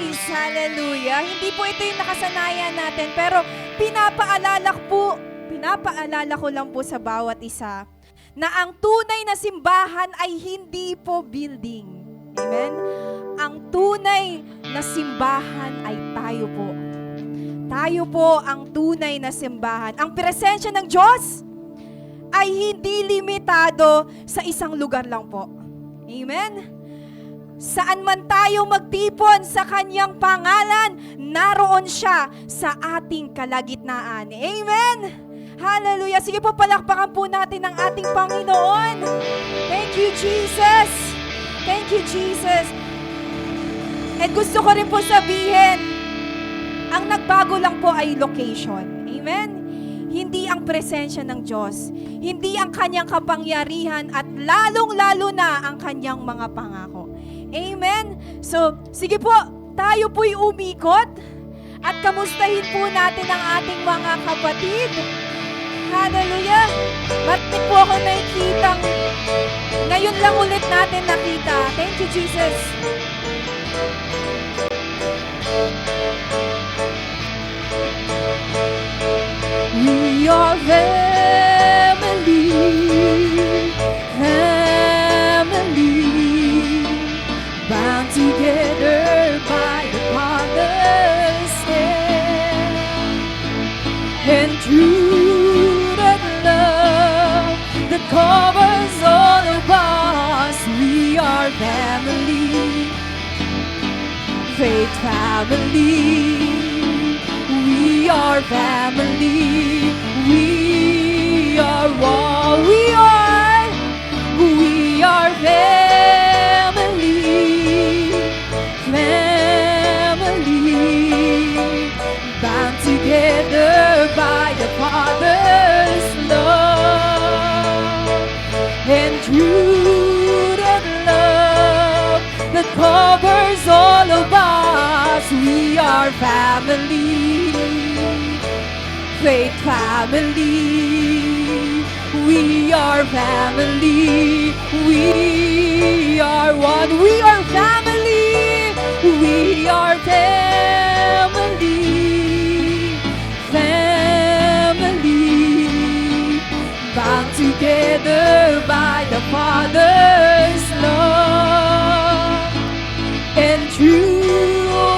praise, hallelujah. Hindi po ito yung nakasanayan natin, pero pinapaalala ko lang po sa bawat isa na ang tunay na simbahan ay hindi po building. Amen? Ang tunay na simbahan ay tayo po. Tayo po ang tunay na simbahan. Ang presensya ng Diyos ay hindi limitado sa isang lugar lang po. Amen? Saan man tayo magtipon sa Kanyang pangalan, naroon siya sa ating kalagitnaan. Amen? Hallelujah! Sige po, palakpakan po natin ang ating Panginoon. Thank you, Jesus! Thank you, Jesus! At gusto ko rin po sabihin, ang nagbago lang po ay location. Amen? Hindi ang presensya ng Diyos. Hindi ang Kanyang kapangyarihan at lalong-lalo na ang Kanyang mga pangako. Amen? So, sige po, tayo po'y umikot at kamustahin po natin ang ating mga kapatid. Hallelujah! Ba't po ako nakikitang ngayon lang ulit natin nakita. Thank you, Jesus. We are family, bound together by the Father's hand, and through that love that covers all of us, we are family, faith family. We are family. We are one. We are family. Family. Bound together by the Father's love. And through that love that covers all of us, we are family. Faith family, we are family, we are one, we are family, we are family, family, bound together by the Father's love, and through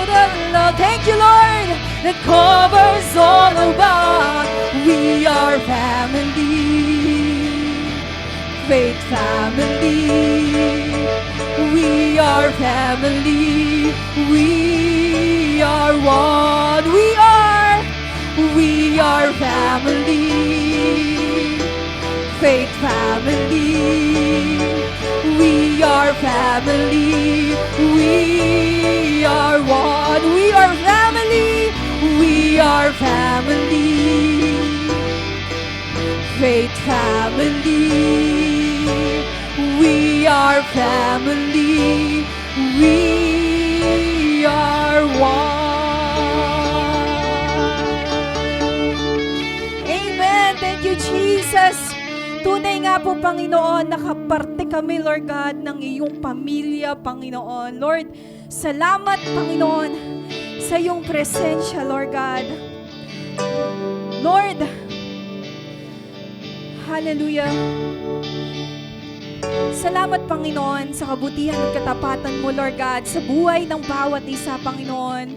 the love, thank you, Lord, that covers all of us, we are family, faith family, we are family, we are one, we are family, faith family, we are family, we are one, we are family. We are family, faith family. We are family. We are one. Amen. Thank you, Jesus. Tunay nga po, Panginoon, nakaparte kami, Lord God, ng iyong pamilya, Panginoon. Lord, salamat, Panginoon, sa iyong presensya, Lord God. Lord, hallelujah. Salamat, Panginoon, sa kabutihan at katapatan mo, Lord God, sa buhay ng bawat isa, Panginoon.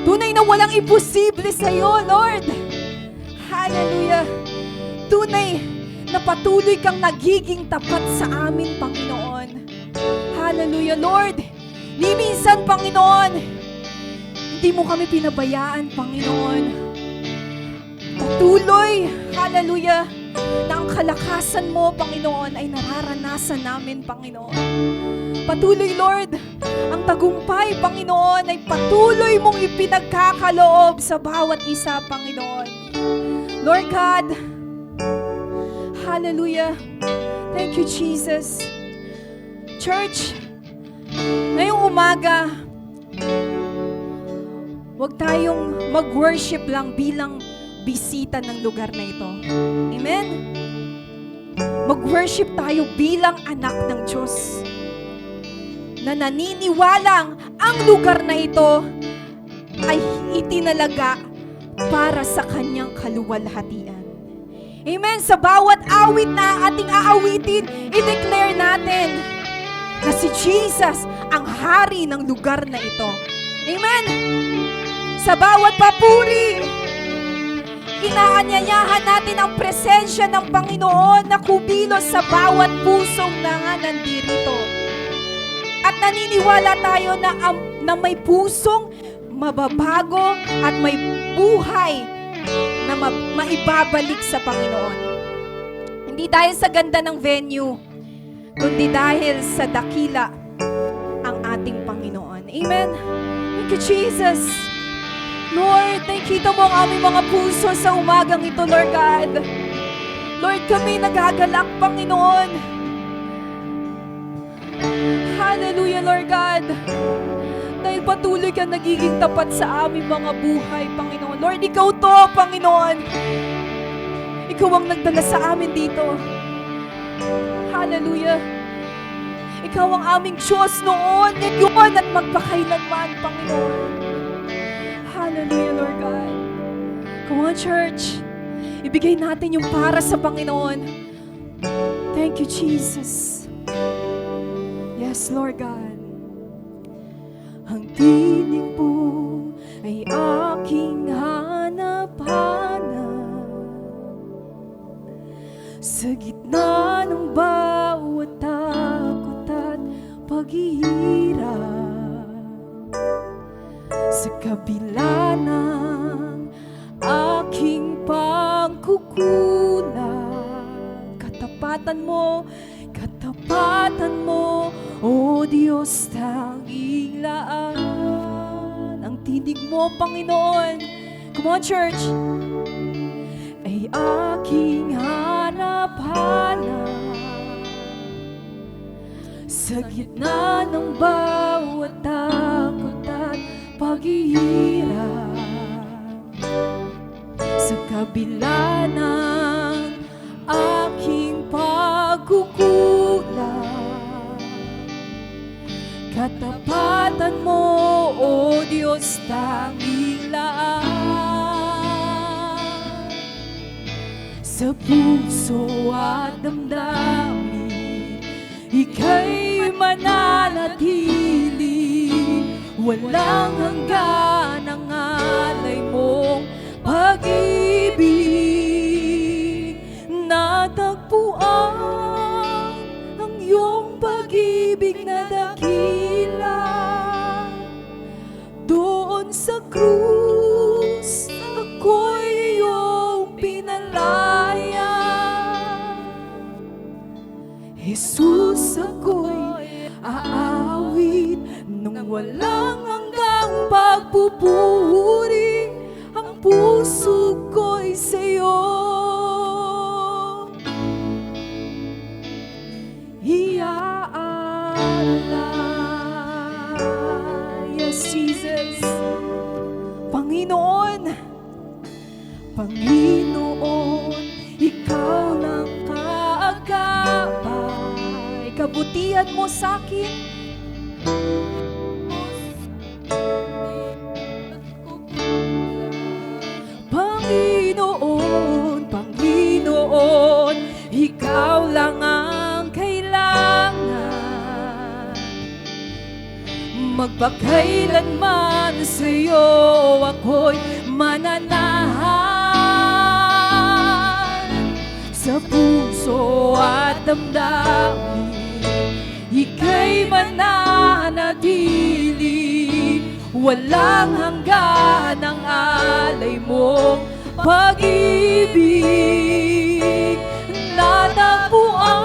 Tunay na walang imposible sa iyo, Lord. Hallelujah. Tunay na patuloy kang nagiging tapat sa amin, Panginoon. Hallelujah, Lord. Ni minsan, Panginoon, hindi mo kami pinabayaan, Panginoon. Patuloy, hallelujah, na ang kalakasan mo, Panginoon, ay nararanasan namin, Panginoon. Patuloy, Lord, ang tagumpay, Panginoon, ay patuloy mong ipinagkakaloob sa bawat isa, Panginoon. Lord God, hallelujah. Thank you, Jesus. Church, ngayong umaga, huwag tayong mag-worship lang bilang bisita ng lugar na ito. Amen? Mag-worship tayo bilang anak ng Diyos na naniniwalang ang lugar na ito ay itinalaga para sa kanyang kaluwalhatian. Amen. Sa bawat awit na ating aawitin, i-declare natin na si Jesus ang hari ng lugar na ito. Amen. Sa bawat papuri, inaanyayahan natin ang presensya ng Panginoon na kumilos sa bawat pusong nandirito. At naniniwala tayo na may pusong mababago at may buhay na maibabalik sa Panginoon. Hindi dahil sa ganda ng venue, kundi dahil sa dakila ang ating Panginoon. Amen. Thank you, Jesus. Lord, nakikita mo ang aming mga puso sa umagang ito, Lord God. Lord, kami nagagalak, Panginoon. Hallelujah, Lord God. Dahil patuloy ka nagiging tapat sa aming mga buhay, Panginoon. Lord, ikaw to, Panginoon. Ikaw ang nagdala sa amin dito. Hallelujah. Ikaw ang aming Diyos noon, ngayon at magpakailanman, Panginoon. Hallelujah, Lord God. Come on, church. Ibigay natin yung para sa Panginoon. Thank you, Jesus. Yes, Lord God. Ang tinig po ay aking hanap-hanap sa gitna ng bawat takot at paghihirap, sa kabila ng aking pagkukulang. Katapatan mo, O Diyos, tangilaan. Ang tinig mo, Panginoon, come on, church, ay aking hanap-hanap sa gitna ng bawat takot at paghihirap, sa kabila ng aking pagkukulang. Katapatan mo, O Diyos, tangilaan. Sa puso at damdamin, ika'y mananatili. Walang hanggan ang alay mong pag-ibig. Natagpuan ang iyong pag-ibig na dakila. Doon sa krus, ako'y iyong pinalaya. Jesus, ako'y aawit nang walang hanggang pagpupuri. Ang puso ko'y sa'yo iaalay. Yes, Jesus. Panginoon, ikaw ng kaagapay, kabutihan mo sa'kin. Panginoon, ikaw lang ang kailangan. Magpakailanman sa'yo ako'y mananahan. Sa puso at damdamin, ika'y mananatili. Walang hanggan ang alay mong pag-ibig. Natagpuan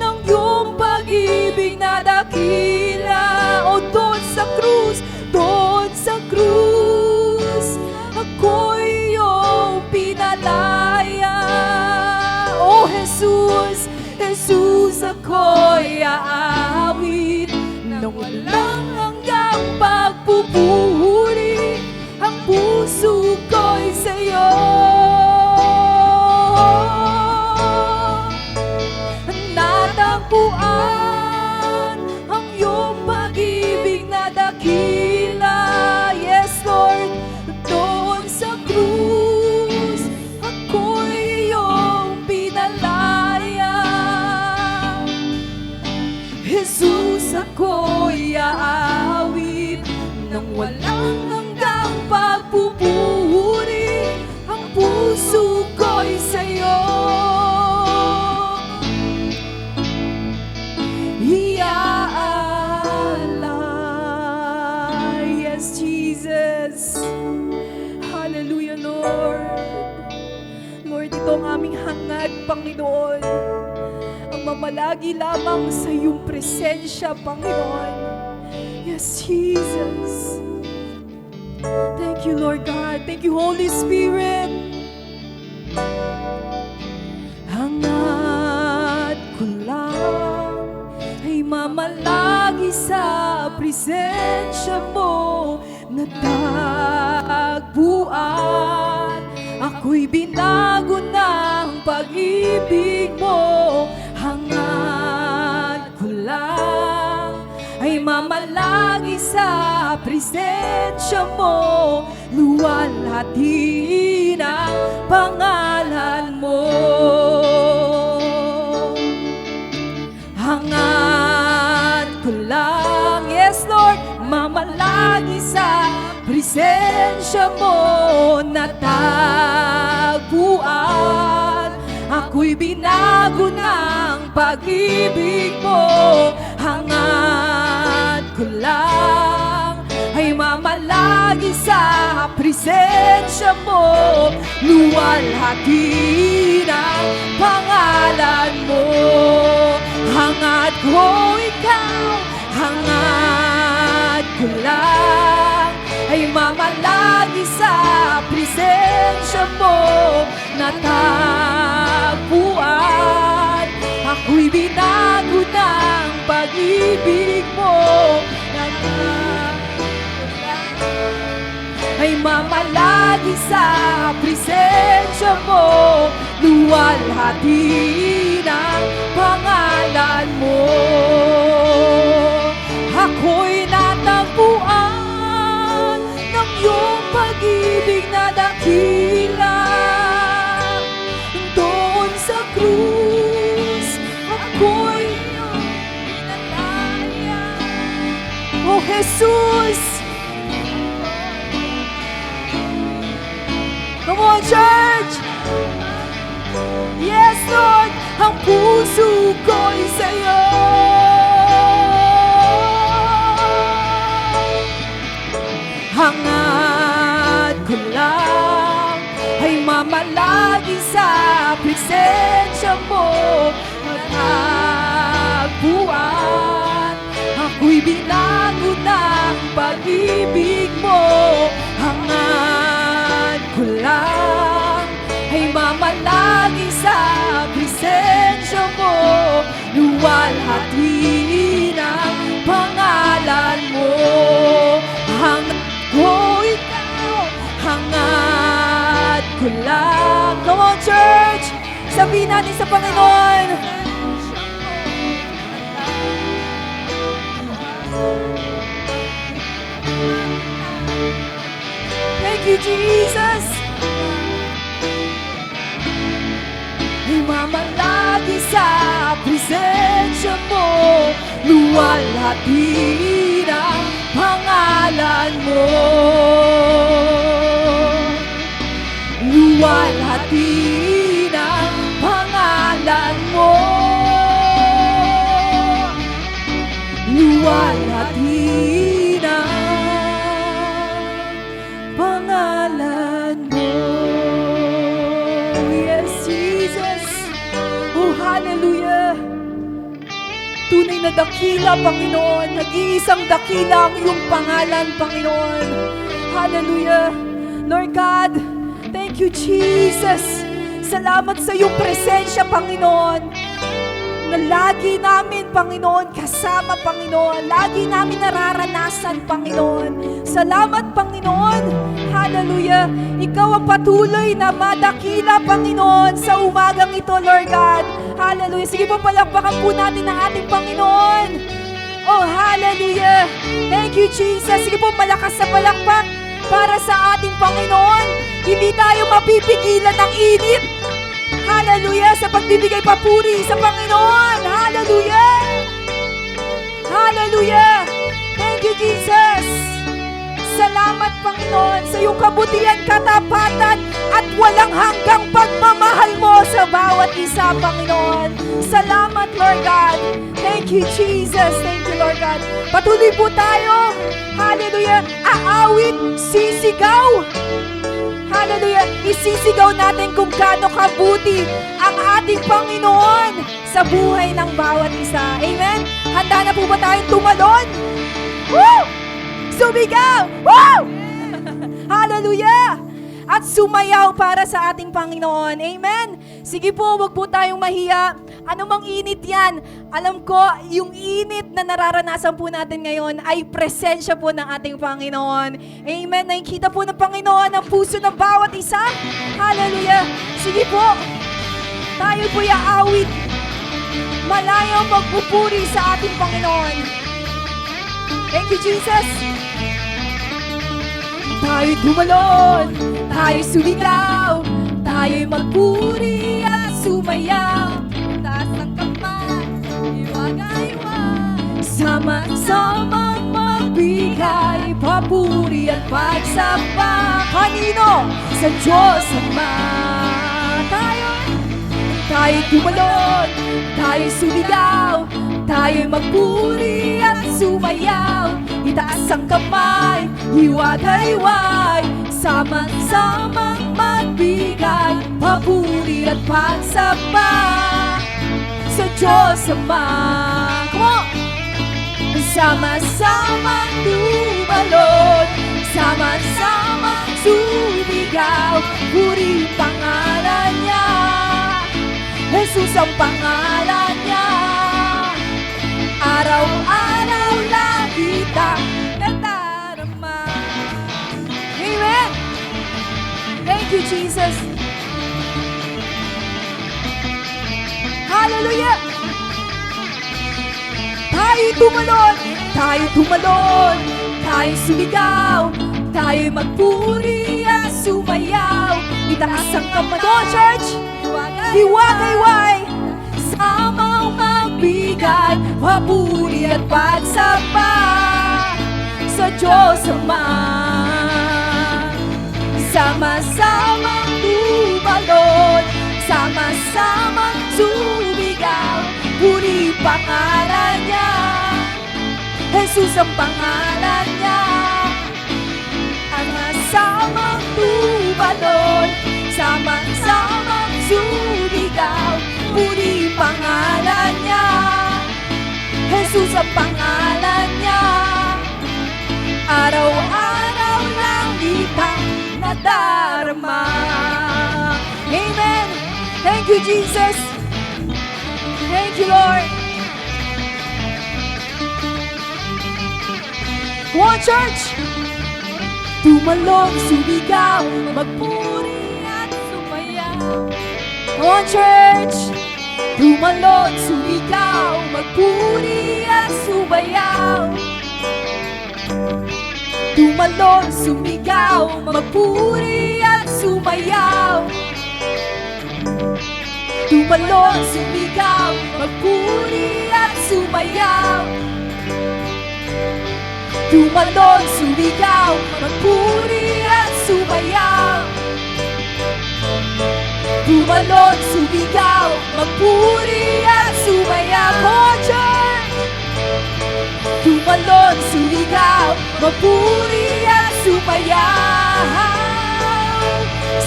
ang iyong pag-ibig na dakila. O doon sa krus, ako'y iyong pinalaya. O Jesus, ako'y aawit nang walang hanggang pagpupuri. Ang puso ko'y sa'yo natagpuan. Ang iyong pag-ibig hangad, Panginoon, ang mamalagi lamang sa iyong presensya, Panginoon. Yes, Jesus. Thank you, Lord God. Thank you, Holy Spirit. Hangad ko lang ay mamalagi sa presensya mo, natagpuan. Ako'y binago ng pag-ibig mo. Hangad ko lang ay mamalagi sa presensya mo, luwalhati ng pangalan mo. Hangad ko lang, yes Lord, mamalagi sa presensya mo, natagpuan. Ako'y binago ng pag-ibig mo. Hangad ko lang ay mamalagi sa presensya mo, luwalhati ng pangalan mo. Hangad ko ikaw, hangad ko lang ay mamalagi sa presensya mo, natagpuan. Ako'y binago ng pag-ibig mo. Ay mamalagi sa presensya mo, luwalhati ng pangalan mo. Ako'y natagpuan ng iyong pag-ibig na dakila. Doon sa krus, ako'y iyong pinalaya. Oh Jesus! Come on, church! Yes, Lord! Ang puso ko'y sa'yo. Hangad ko lang ay mamalagi sa presensya mo, matagpuan. Ako'y binago ng pag-ibig mo. Hangad ko lang ay mamalagi sa presensya mo, luwalhati ng pangalan mo. Hangad ko ikaw, hangad ko lang. Come on, church! Sabihin natin sa Panginoon. Thank you, Jesus! Ay mamalagi sa presensya mo, luwalhati ng pangalan mo. Luwalhati ng pangalan mo. Luwalhati ng pangalan mo. Yes, Jesus. Oh, hallelujah. Tunay na dakila, Panginoon. Nag-iisang dakila ang iyong pangalan, Panginoon. Hallelujah. Lord God, thank you, Jesus. Salamat sa iyong presensya, Panginoon. Na lagi namin, Panginoon, kasama, Panginoon. Lagi namin nararanasan, Panginoon. Salamat, Panginoon. Hallelujah. Ikaw ang patuloy na madakila, Panginoon, sa umagang ito, Lord God. Hallelujah. Sige po, palakpakan po natin ang ating Panginoon. Oh, hallelujah. Thank you, Jesus. Sige po, malakas sa palakpak para sa ating Panginoon. Hindi tayo mapipigilan ng init. Hallelujah, sa pagbibigay papuri sa Panginoon. Hallelujah. Hallelujah. Thank you, Jesus. Salamat, Panginoon, sa iyong kabutihan, katapatan, at walang hanggang pagmamahal mo sa bawat isa, Panginoon. Salamat, Lord God. Thank you, Jesus. Thank you, Lord God. Patuloy po tayo. Hallelujah. Aawit, sisigaw. Hallelujah. Isisigaw natin kung gaano kabuti ang ating Panginoon sa buhay ng bawat isa. Amen? Handa na po ba tayong tumalon? Woo! Sumigaw! Woo! Hallelujah! At sumayaw para sa ating Panginoon. Amen? Sige po, wag po tayong mahiya. Ano mang init yan, alam ko, yung init na nararanasan po natin ngayon ay presensya po ng ating Panginoon. Amen? Nakikita po ng Panginoon ang puso ng bawat isa. Hallelujah! Sige po, tayo po iaawit. Malayang magpupuri sa ating Panginoon. Thank you, Jesus. Tayo'y tumalon, tayo'y sumigaw, tayo'y magpuri at sumayaw. Taas ang kamay, iwagay-wag. Sama-samang magbigay, papuri at pagsamba. Kanino? Sa Diyos Ama. Tayo'y tumalon, tayo'y sumigaw, tayo'y magpuri at sumayaw. Itaas ang kamay, hiwag-hiwag, sama-samang magbigay, papuri at pagsamba sa Diyos Ama. Come on! Sama-samang tumalon, sama-samang sumigaw, puri pangalan niya, Jesus ang pangalan niya. Araw-araw lang kita nadarama. Amen! Thank you, Jesus. Hallelujah! Tayo'y tumalon, tayo'y tumalon, tayo'y sumigaw, tayo'y magpuri at sumayaw. Itaas ang kamay. Go, church! Hiwag-hiwag, samang magbigay, papuri at pagsamba sa Diyos Ama. Sama-samang tumalon, sama-samang sumigaw, puri pangalan niya, Jesus ang pangalan niya. Sama-samang tumalon, sama-samang sumigaw, puri pangalan niya, Jesus ang pangalan niya. Araw-araw lang kitang nadarama. Amen. Thank you, Jesus. Thank you, Lord. Go on, church. Tumalong, sumigaw, magpuri at sumayaw. Go on, church. Tumalon, sumigaw, magpuri at sumayaw. Tumalon, sumigaw, magpuri at sumayaw. Tumalon, sumigaw, magpuri at sumayaw. Tumalon, sumigaw, magpuri at sumayaw. Tumalon, sumigaw, magpuri at sumayaw. Oh, church! Tumalon, sumigaw, magpuri at sumayaw.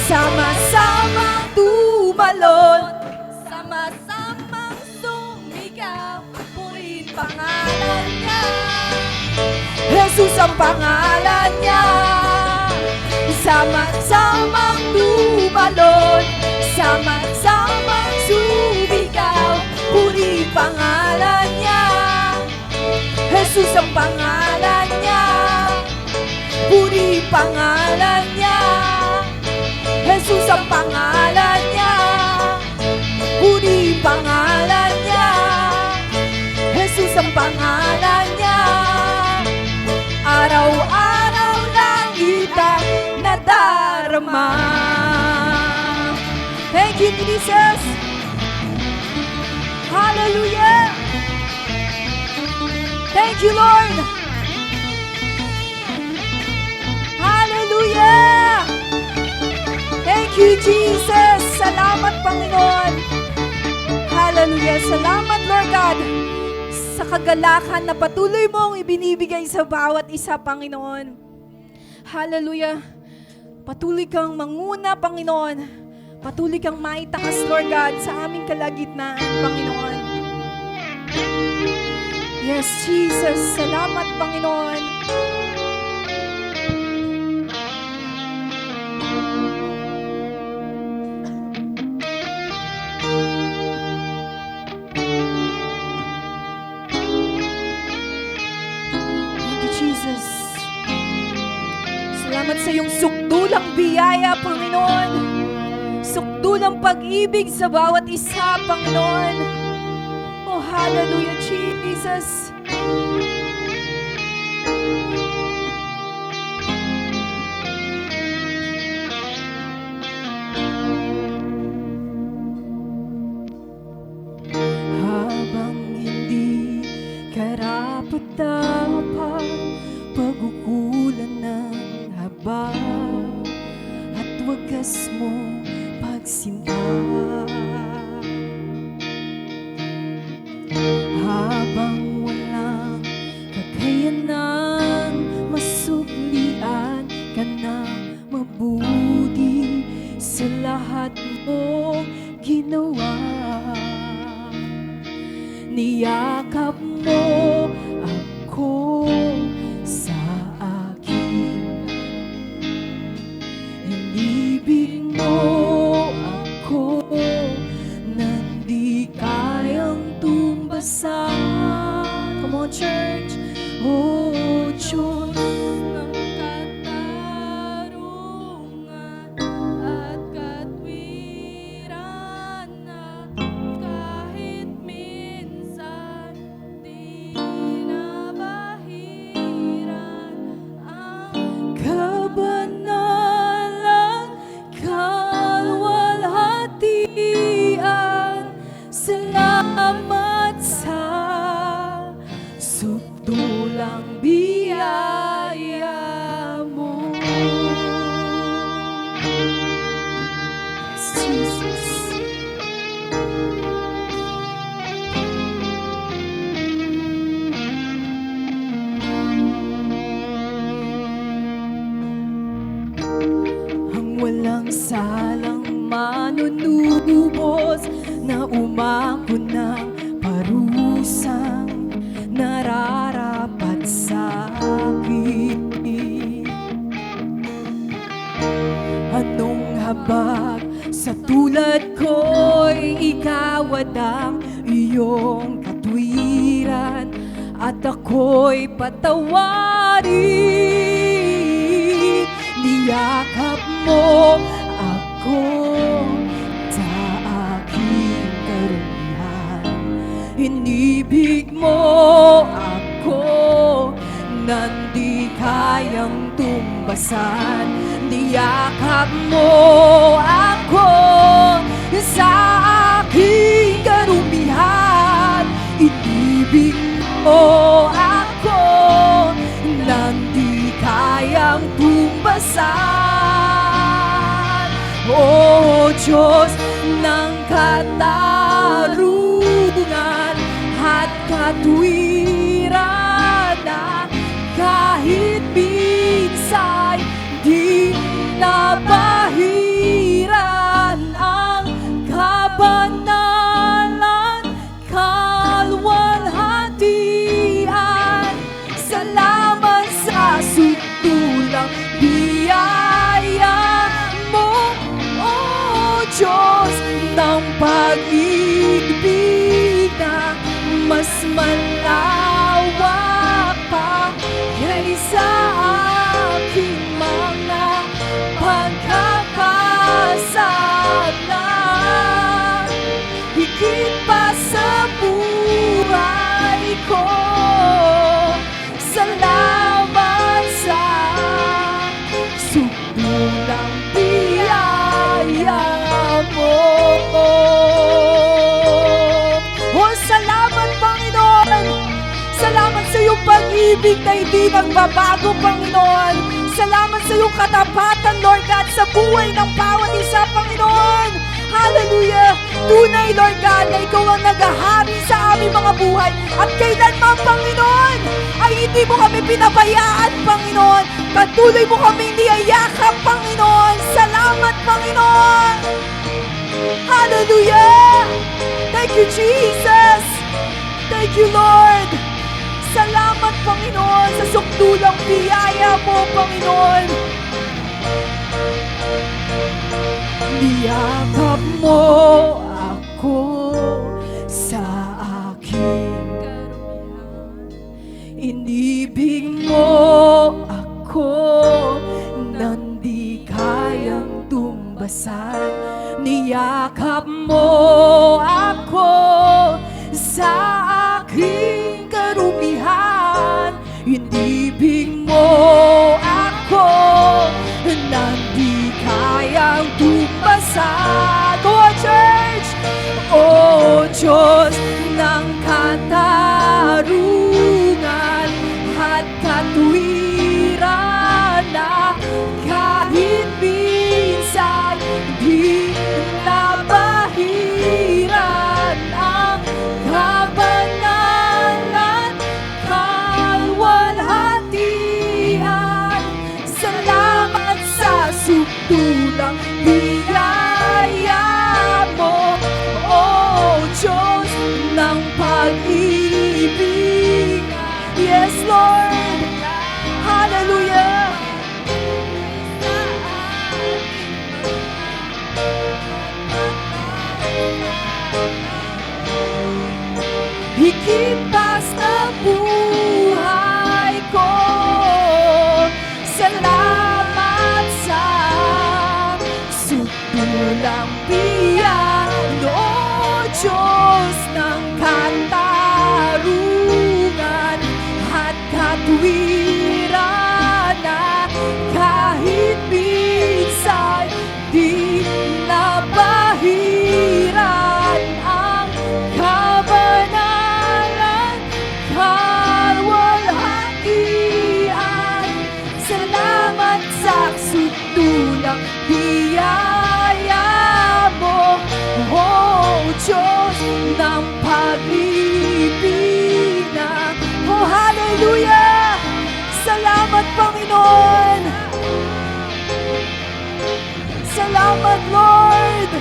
Sama-samang tumalon, sama-samang sumigaw, purihin pangalan niya, Jesus ang pangalan niya. Sama-samang tumalon, sama-samang sumigaw, puri pangalan niya, Jesus ang pangalan niya, puri pangalan niya, Jesus ang pangalan niya, puri pangalan niya, Jesus ang pangalan niya. Araw-araw lang kita nadarama. Thank you, Jesus. Hallelujah. Thank you, Lord. Hallelujah. Thank you, Jesus. Salamat, Panginoon. Hallelujah. Salamat, Lord God, sa kagalakan na patuloy mong ibinibigay sa bawat isa, Panginoon. Hallelujah. Patuloy kang manguna, Panginoon. Patuloy kang maitakas, Lord God, sa aming kalagitnaan, Panginoon. Yes, Jesus. Salamat, Panginoon. Thank you, Jesus. Salamat sa iyong sukdulang biyaya, Panginoon. Sukdulang pag-ibig sa bawat isa, Panginoon. Oh, hallelujah, Jesus. Habang hindi karapat-dapat pag-ukulan ng haba at wagas mo pagsinta, habang walang kakayanan masuklian ka na mabuti sa lahat mo ginawa. Niyakap mo ako sa akin, inibig mo ako nang di kayang tumbasan. Come on, church. Oh, Diyos ng katarungan at katwiran na kahit minsan di nabahiran ang kabanalan, kalwalhatian. Salamat sa sukdulang biyaya mo. Yes, Jesus. Ang walang salang manunubos na umako ng parusang nararapat sa akin. Anong habag sa tulad ko'y ikaw ang iyong katwiran at ako'y patawarin. Niyakap mo ako sa aking karumihan, inibig mo ako nang di kayang tumbasan. Niyakap mo ako sa aking karumihan, inibig mo ako nang di kayang tumbasan. Oh, Diyos ng katarungan at katwiran na kahit minsan di nabahiran ang kabanalan, kalwalhatian. Salamat sa sukdulang biyaya mo, oh Diyos ng pag-ibig na mas malawak pa kaysa aking mga pagkakasala. Higit pa sa buhay ko, salamat sa sukdulang biyaya mo. Oh, salamat, Panginoon! Salamat sa iyong pag-ibig na hindi nagbabago, Panginoon. Salamat sa iyong katapatan, Lord God, sa buhay ng bawat isa, Panginoon. Hallelujah! Tunay, Lord God, na ikaw ang naghahari sa aming mga buhay. At kailanman, Panginoon, ay hindi mo kami pinabayaan, Panginoon. Patuloy mo kami niyayakap, Panginoon. Salamat, Panginoon! Hallelujah! Thank you, Jesus! Thank you, Lord! Salamat, Panginoon, sa sukdulang biyaya mo, Panginoon. Niyakap mo ako sa aking karumihan. Inibig mo ako nang di kayang tumbasan. Niyakap mo ako sa aking karumihan. Inibig mo ako nang di kayang tumbasan. Go on, church! O Diyos ng katarungan at katwiran na kahit minsan di nabahiran ang kabanalan, kalwalhatian. Salamat sa sukdulang biyaya mo, O Diyos ng pag-ibig. Yes, Lord. Hallelujah. Higit pa sa buhay ko, salamat sa sukdulang biyaya, O Diyos ng katarungan at katwiran na kahit minsan di nabahiran ang kabanalan, kalwalhatian. Salamat sa sukdulang biyaya mo, O Diyos ng pag-ibig na. Oh, hallelujah! Salamat, Panginoon! Salamat, Lord!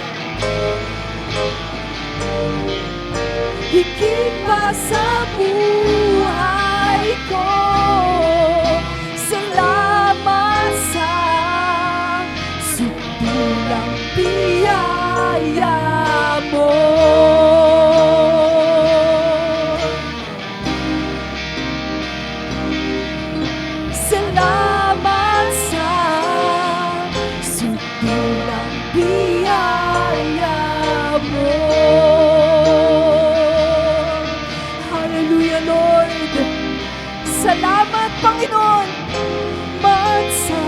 Higit pa sa buhay ko, salamat sa sukdulang biyaya mo. Salamat sa sukdulang biyaya mo. Hallelujah, Lord. Salamat, Panginoon. Sa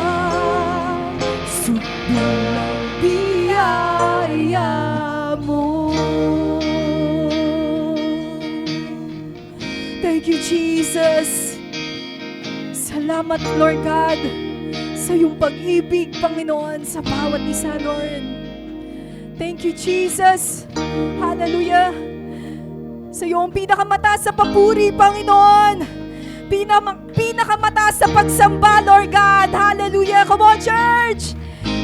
sukdulang biyaya mo. Thank you, Jesus. Salamat, Lord God, sa iyong pag-ibig, Panginoon, sa bawat isa, Lord. Thank you, Jesus. Hallelujah. Sa iyong pinakamataas sa papuri, Panginoon. Pinakamataas sa pagsamba, Lord God. Hallelujah. Come on, church.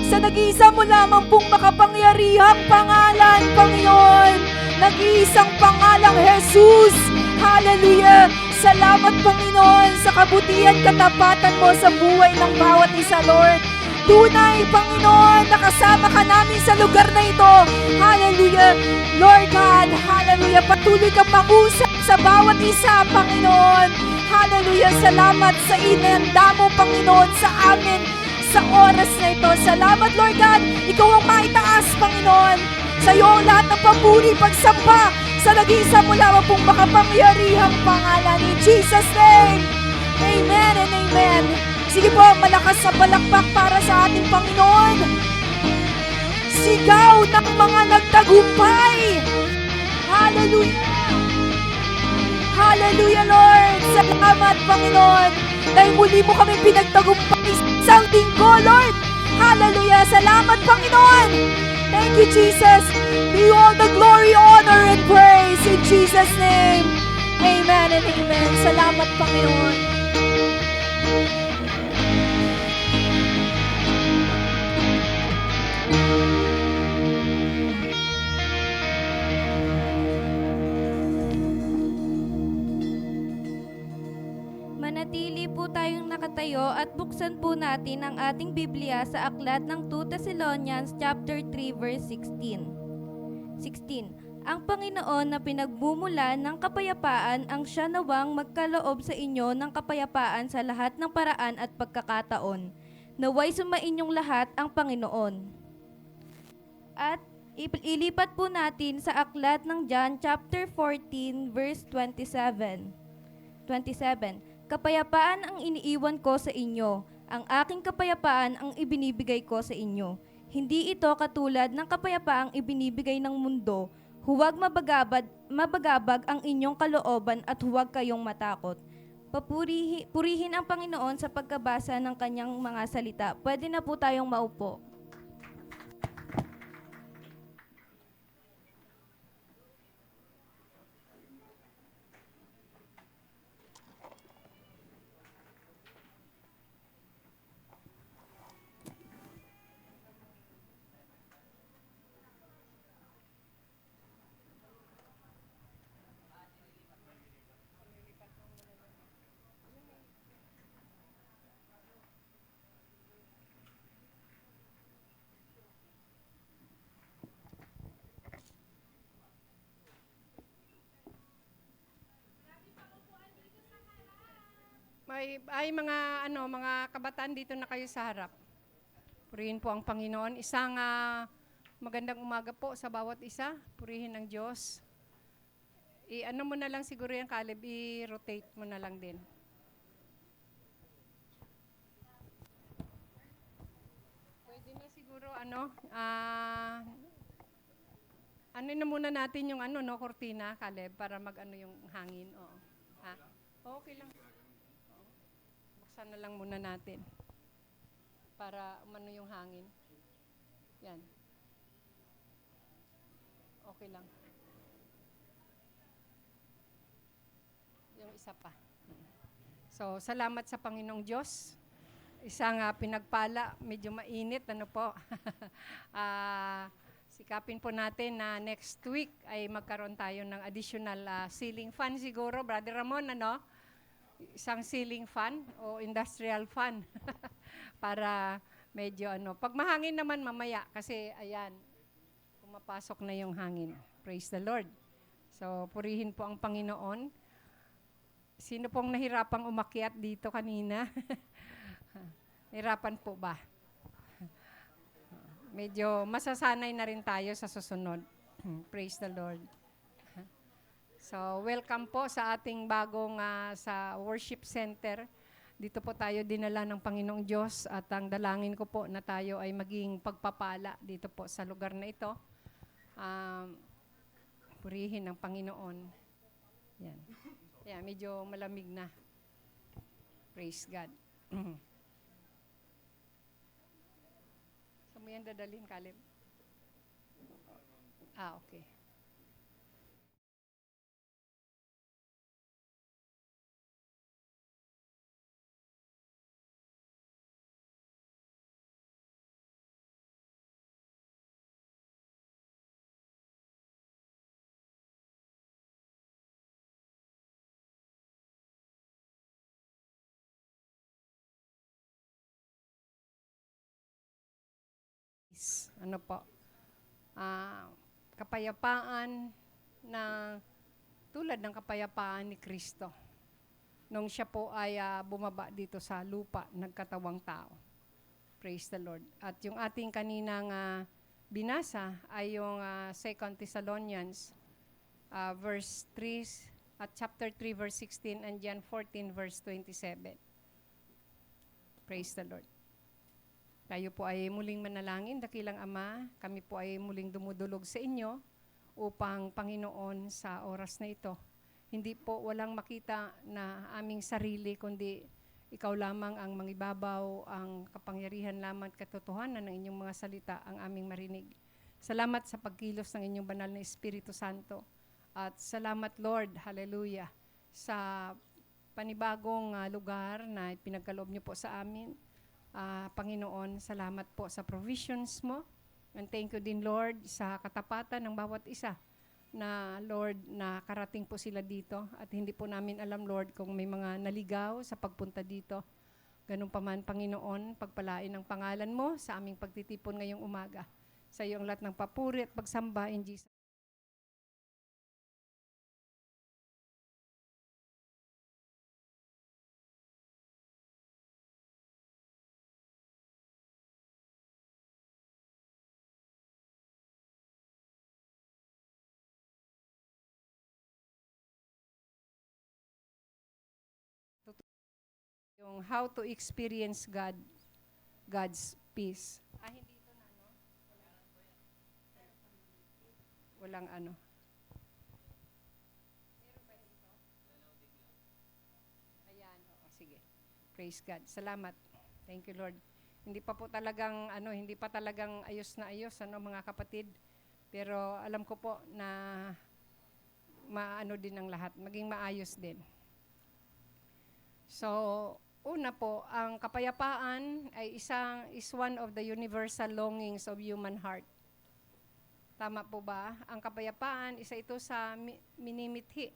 Sa nag-iisa mo lamang pong makapangyarihang pangalan, Panginoon. Nag-iisang pangalang Jesus. Hallelujah. Salamat, Panginoon, sa kabutihan, katapatan mo sa buhay ng bawat isa, Lord. Tunay, Panginoon, nakasama ka namin sa lugar na ito. Hallelujah. Lord God, hallelujah. Patuloy ka mangusap sa bawat isa, Panginoon. Hallelujah. Salamat sa inanda mo, Panginoon, sa amin sa oras na ito. Salamat, Lord God. Ikaw ang maitaas, Panginoon. Sa iyo ang lahat ng papuri, pagsamba sa nag-iisa mo lamang pong makapangyarihang pangalan. In Jesus' name. Amen and amen. Sige po, malakas sa palakpak para sa ating Panginoon. Sigaw ng mga nagtagumpay. Hallelujah. Hallelujah, Lord. Salamat, Panginoon. Dahil muli mo kami pinagtagumpay sa linggo, Lord. Hallelujah. Salamat, Panginoon. Thank you, Jesus. Be all the glory, honor, and praise in Jesus' name. Amen and amen. Salamat, Panginoon. at buksan po natin ang ating Biblia sa aklat ng 2 Thessalonians chapter 3 verse 16. Ang Panginoon na pinagmumulan ng kapayapaan ang siya nawang magkaloob sa inyo ng kapayapaan sa lahat ng paraan at pagkakataon. Naway sumainyong lahat ang Panginoon. At ilipat po natin sa aklat ng John chapter 14 verse 27. Kapayapaan ang iniiwan ko sa inyo, ang aking kapayapaan ang ibinibigay ko sa inyo. Hindi ito katulad ng kapayapaang ibinibigay ng mundo. Huwag mabagabag ang inyong kalooban at huwag kayong matakot. Purihin ang Panginoon sa pagkabasa ng kanyang mga salita. Pwede na po tayong maupo. Mga kabataan dito na kayo sa harap. Purihin po ang Panginoon. Isang magandang umaga po sa bawat isa. Purihin ang Diyos. I-ano mo na lang siguro yung Caleb, i-rotate mo na lang din. Pwede na siguro ano na muna natin yung kortina, Caleb, para mag-ano yung hangin. Oo. Ha? Okay lang. Buksan na lang muna natin para umano yung hangin. Yan. Okay lang. Yung isa pa. So, salamat sa Panginoong Diyos. Isang pinagpala, medyo mainit, sikapin po natin na next week ay magkaroon tayo ng additional ceiling fan siguro, Brother Ramon, isang ceiling fan o industrial fan para medyo pag mahangin naman mamaya kasi ayan, pumapasok na yung hangin. Praise the Lord. So, purihin po ang Panginoon. Sino pong nahirapang umakyat dito kanina? Nahirapan po ba? Medyo masasanay na rin tayo sa susunod. Praise the Lord. So, welcome po sa ating bagong sa worship center. Dito po tayo dinala ng Panginoong Diyos at ang dalangin ko po na tayo ay maging pagpapala dito po sa lugar na ito. Purihin ng Panginoon. Yan. Yeah, medyo malamig na. Praise God. Saan mo yan dadalhin, Caleb? Okay. Ano po? Kapayapaan na tulad ng kapayapaan ni Kristo nung siya po ay bumaba dito sa lupa, nagkatawang tao. Praise the Lord. At yung ating kaninang binasa ay yung 2 Thessalonians verse 3 at chapter 3 verse 16 and John 14 verse 27. Praise the Lord. Tayo po ay muling manalangin, dakilang Ama, kami po ay muling dumudulog sa inyo upang Panginoon sa oras na ito. Hindi po walang makita na aming sarili, kundi ikaw lamang ang mangibabaw, ang kapangyarihan lamang at katotohanan ng inyong mga salita ang aming marinig. Salamat sa pagkilos ng inyong banal na Espiritu Santo. At salamat Lord, hallelujah, sa panibagong lugar na pinagkaloob niyo po sa amin. Panginoon, salamat po sa provisions mo. And thank you din, Lord, sa katapatan ng bawat isa na, Lord, nakarating po sila dito. At hindi po namin alam, Lord, kung may mga naligaw sa pagpunta dito. Ganun pa man, Panginoon, pagpalain ang pangalan mo sa aming pagtitipon ngayong umaga. Sa iyo ang lahat ng papuri at pagsamba in Jesus. Yung how to experience God's peace. Hindi ito na, no? Walang ano. Ayan, oo, sige. Praise God. Salamat. Thank you, Lord. Hindi pa talagang ayos na ayos, mga kapatid. Pero alam ko po na maano din ang lahat, maging maayos din. So, una po, ang kapayapaan ay is one of the universal longings of human heart. Tama po ba? Ang kapayapaan, isa ito sa minimithi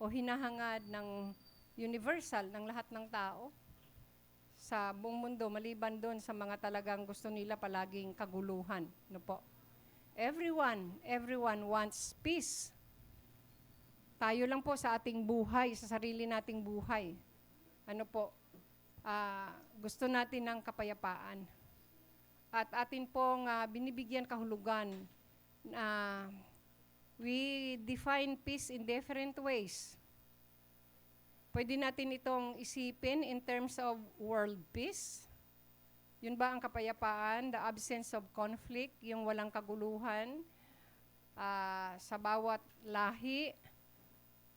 o hinahangad ng universal ng lahat ng tao sa buong mundo, maliban doon sa mga talagang gusto nila palaging kaguluhan. No po? Everyone wants peace. Tayo lang po sa ating buhay, sa sarili nating buhay. Gusto natin ng kapayapaan. At atin pong binibigyan kahulugan na we define peace in different ways. Pwede natin itong isipin in terms of world peace. Yun ba ang kapayapaan? The absence of conflict, yung walang kaguluhan sa bawat lahi,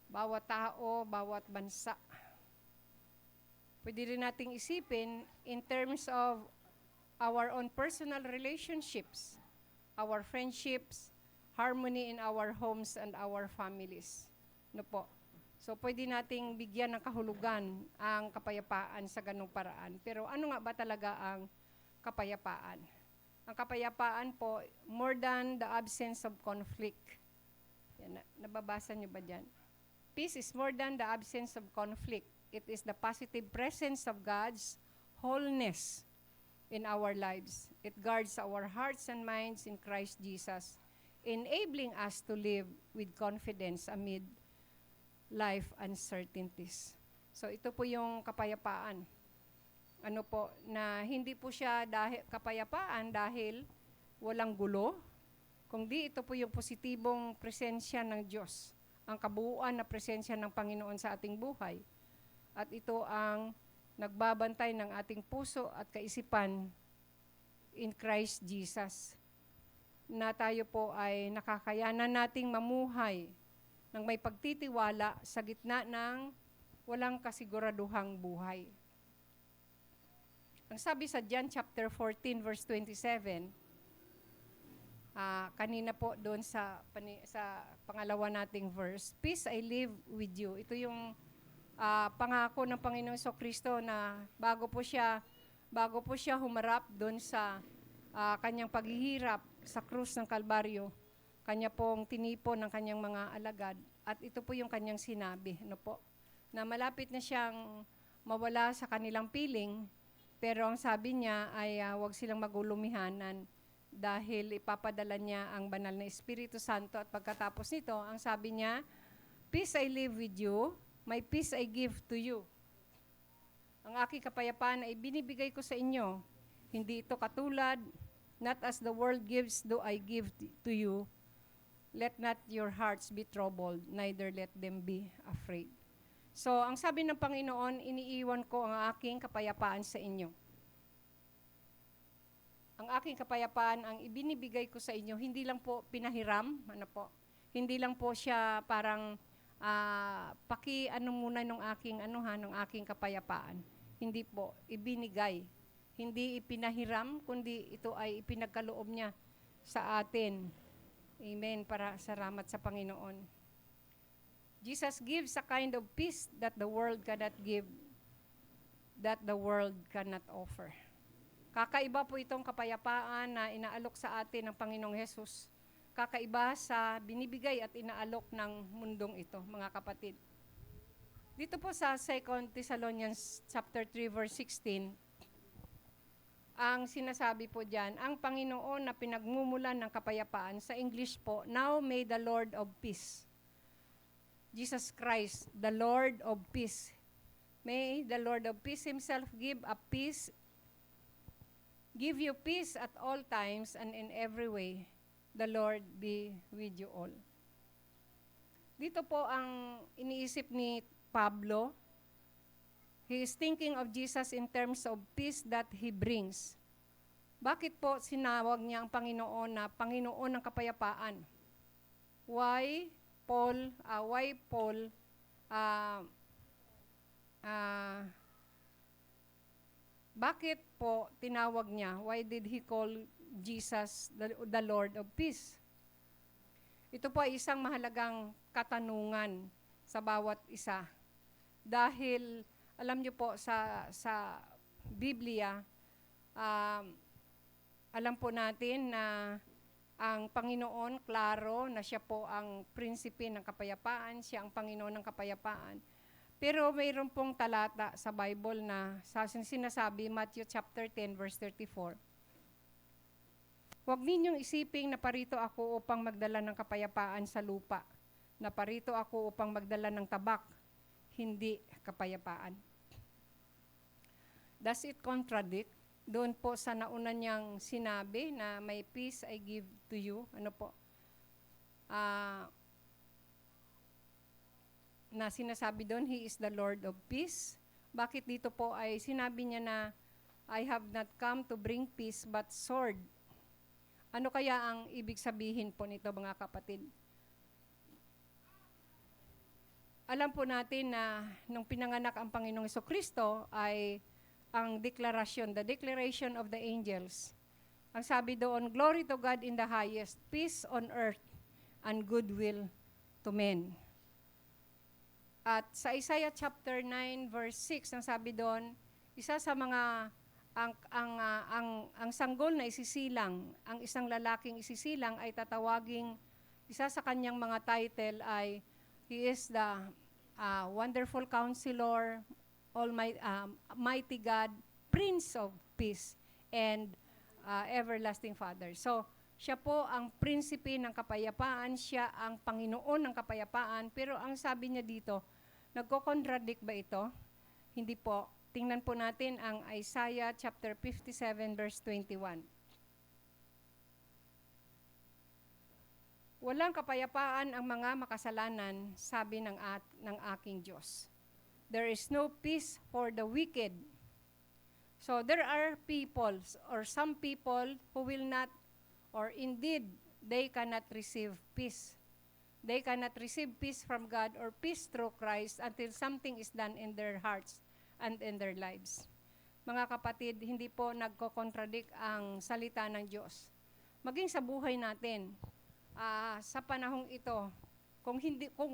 bawat tao, bawat bansa. Pwede rin nating isipin in terms of our own personal relationships, our friendships, harmony in our homes and our families. No po? So, pwede nating bigyan ng kahulugan ang kapayapaan sa ganung paraan. Pero ano nga ba talaga ang kapayapaan? Ang kapayapaan po, more than the absence of conflict. Yan, nababasa niyo ba dyan? Peace is more than the absence of conflict. It is the positive presence of God's wholeness in our lives. It guards our hearts and minds in Christ Jesus, enabling us to live with confidence amid life uncertainties. So ito po yung kapayapaan. Na hindi po siya kapayapaan dahil walang gulo, kundi ito po yung positibong presensya ng Diyos, ang kabuuan na presensya ng Panginoon sa ating buhay. At ito ang nagbabantay ng ating puso at kaisipan in Christ Jesus, na tayo po ay nakakayanan nating mamuhay ng may pagtitiwala sa gitna ng walang kasiguraduhang buhay. Ang sabi sa John chapter 14 verse 27, kanina po doon sa pangalawa nating verse, peace I live with you. Ito yung pangako ng Panginoong Jesucristo na bago po siya humarap doon sa kanyang paghihirap sa krus ng Kalbaryo, kanya pong tinipon ng kanyang mga alagad, at ito po yung kanyang sinabi, na malapit na siyang mawala sa kanilang piling, pero ang sabi niya ay huwag silang magulumihanan dahil ipapadala niya ang banal na Espiritu Santo, at pagkatapos nito, ang sabi niya, peace I live with you, my peace I give to you. Ang aking kapayapaan ay binibigay ko sa inyo. Hindi ito katulad, not as the world gives do I give to you. Let not your hearts be troubled, neither let them be afraid. So, ang sabi ng Panginoon, iniiwan ko ang aking kapayapaan sa inyo. Ang aking kapayapaan, ang ibinibigay ko sa inyo, hindi lang po pinahiram, hindi lang po siya parang muna ng aking kapayapaan. Hindi po, ibinigay. Hindi ipinahiram, kundi ito ay ipinagkaloob niya sa atin. Amen, para salamat sa Panginoon. Jesus gives a kind of peace that the world cannot give, that the world cannot offer. Kakaiba po itong kapayapaan na inaalok sa atin ng Panginoong Hesus. Kakaiba sa binibigay at inaalok ng mundong ito, mga kapatid. Dito po sa 2 Thessalonians chapter 3 verse 16, ang sinasabi po diyan, ang Panginoon na pinagmumulan ng kapayapaan, sa English po, now may the Lord of peace, Jesus Christ, the Lord of peace. May the Lord of peace himself give you peace at all times and in every way. The Lord be with you all. Dito po ang iniisip ni Pablo. He is thinking of Jesus in terms of peace that He brings. Bakit po sinawag niya ang Panginoon na Panginoon ng kapayapaan? Why Paul, bakit po tinawag niya? Why did he call Jesus the Lord of Peace? Ito po ay isang mahalagang katanungan sa bawat isa. Dahil, alam niyo po, sa Biblia, alam po natin na ang Panginoon, klaro na siya po ang prinsipe ng kapayapaan, siya ang Panginoon ng kapayapaan. Pero mayroon pong talata sa Bible na sinasabi, Matthew chapter 10, verse 34. Huwag ninyong isiping na parito ako upang magdala ng kapayapaan sa lupa, na parito ako upang magdala ng tabak, hindi kapayapaan. Does it contradict? Doon po sa nauna niyang sinabi na may peace I give to you, ano po? Na sinasabi doon, He is the Lord of peace. Bakit dito po ay sinabi niya na I have not come to bring peace but sword? Ano kaya ang ibig sabihin po nito, mga kapatid? Alam po natin na nung pinanganak ang Panginoong Jesucristo ay ang deklarasyon, the declaration of the angels. Ang sabi doon, glory to God in the highest, peace on earth, and goodwill to men. At sa Isaiah chapter 9 verse 6, ang sabi doon, isa sa mga ang sanggol na isisilang, ang isang lalaking isisilang ay tatawaging, isa sa kanyang mga title ay He is the Wonderful Counselor, Mighty God, Prince of Peace, and Everlasting Father. So, siya po ang prinsipe ng kapayapaan, siya ang Panginoon ng kapayapaan, pero ang sabi niya dito, nagko-contradict ba ito? Hindi po. Tingnan po natin ang Isaiah chapter 57 verse 21. Walang kapayapaan ang mga makasalanan, sabi ng aking Diyos. There is no peace for the wicked. So there are people or some people who will not, or indeed, they cannot receive peace. They cannot receive peace from God or peace through Christ until something is done in their hearts and in their lives. Mga kapatid, hindi po nagko-contradict ang salita ng Diyos. Maging sa buhay natin, sa panahong ito, kung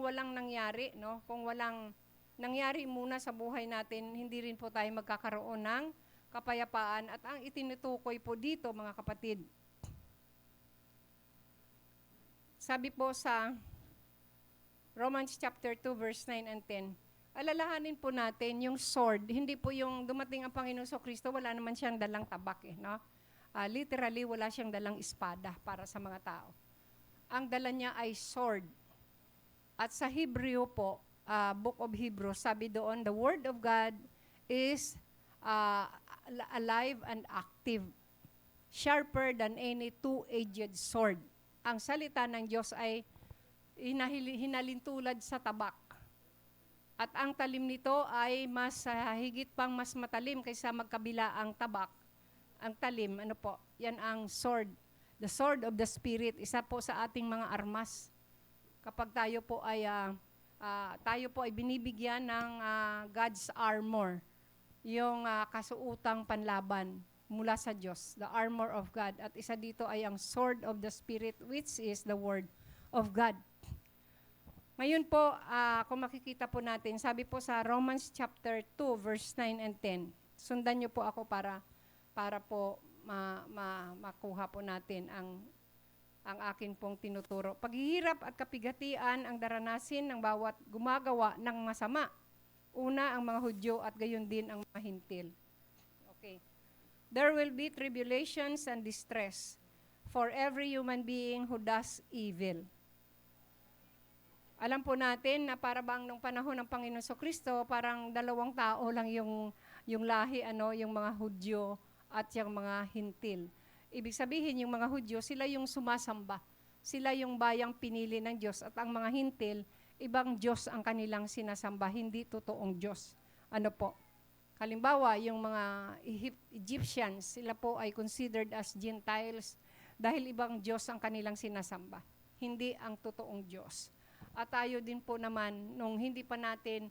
walang nangyari, no, kung walang nangyari muna sa buhay natin, hindi rin po tayo magkakaroon ng kapayapaan. At ang itinutukoy po dito, mga kapatid, sabi po sa Romans chapter 2, verse 9 and 10, alalahanin po natin yung sword. Hindi po yung dumating ang Panginoon Kristo, wala naman siyang dalang tabak. No? Literally, wala siyang dalang espada para sa mga tao. Ang dala niya ay sword. At sa Hebreo po, Book of Hebrews, sabi doon, the Word of God is alive and active, sharper than any two-edged sword. Ang salita ng Diyos ay hinalintulad sa tabak. At ang talim nito ay mas higit pang mas matalim kaysa magkabila ang tabak. Ang talim, ano po, yan ang sword. The sword of the Spirit, isa po sa ating mga armas. Kapag tayo po ay binibigyan ng God's armor, yung kasuutang panlaban mula sa Diyos, the armor of God. At isa dito ay ang sword of the Spirit, which is the Word of God. Ngayon po, kung makikita po natin, sabi po sa Romans chapter 2, verse 9 and 10. Sundan niyo po ako para po makuha po natin ang akin pong tinuturo. Paghihirap at kapigatian ang daranasin ng bawat gumagawa ng masama. Una, ang mga Hudyo at gayon din ang mga Hintil. Okay. There will be tribulations and distress for every human being who does evil. Alam po natin na para bang nung panahon ng Panginoon Kristo, parang dalawang tao lang yung lahi, yung mga Hudyo at yung mga Hintil. Ibig sabihin, yung mga Hudyo, sila yung sumasamba. Sila yung bayang pinili ng Diyos. At ang mga Hintil, ibang Diyos ang kanilang sinasamba, hindi totoong Diyos. Ano po? Halimbawa, yung mga Egyptians, sila po ay considered as Gentiles dahil ibang Diyos ang kanilang sinasamba, hindi ang totoong Diyos. At tayo din po naman, nung hindi pa natin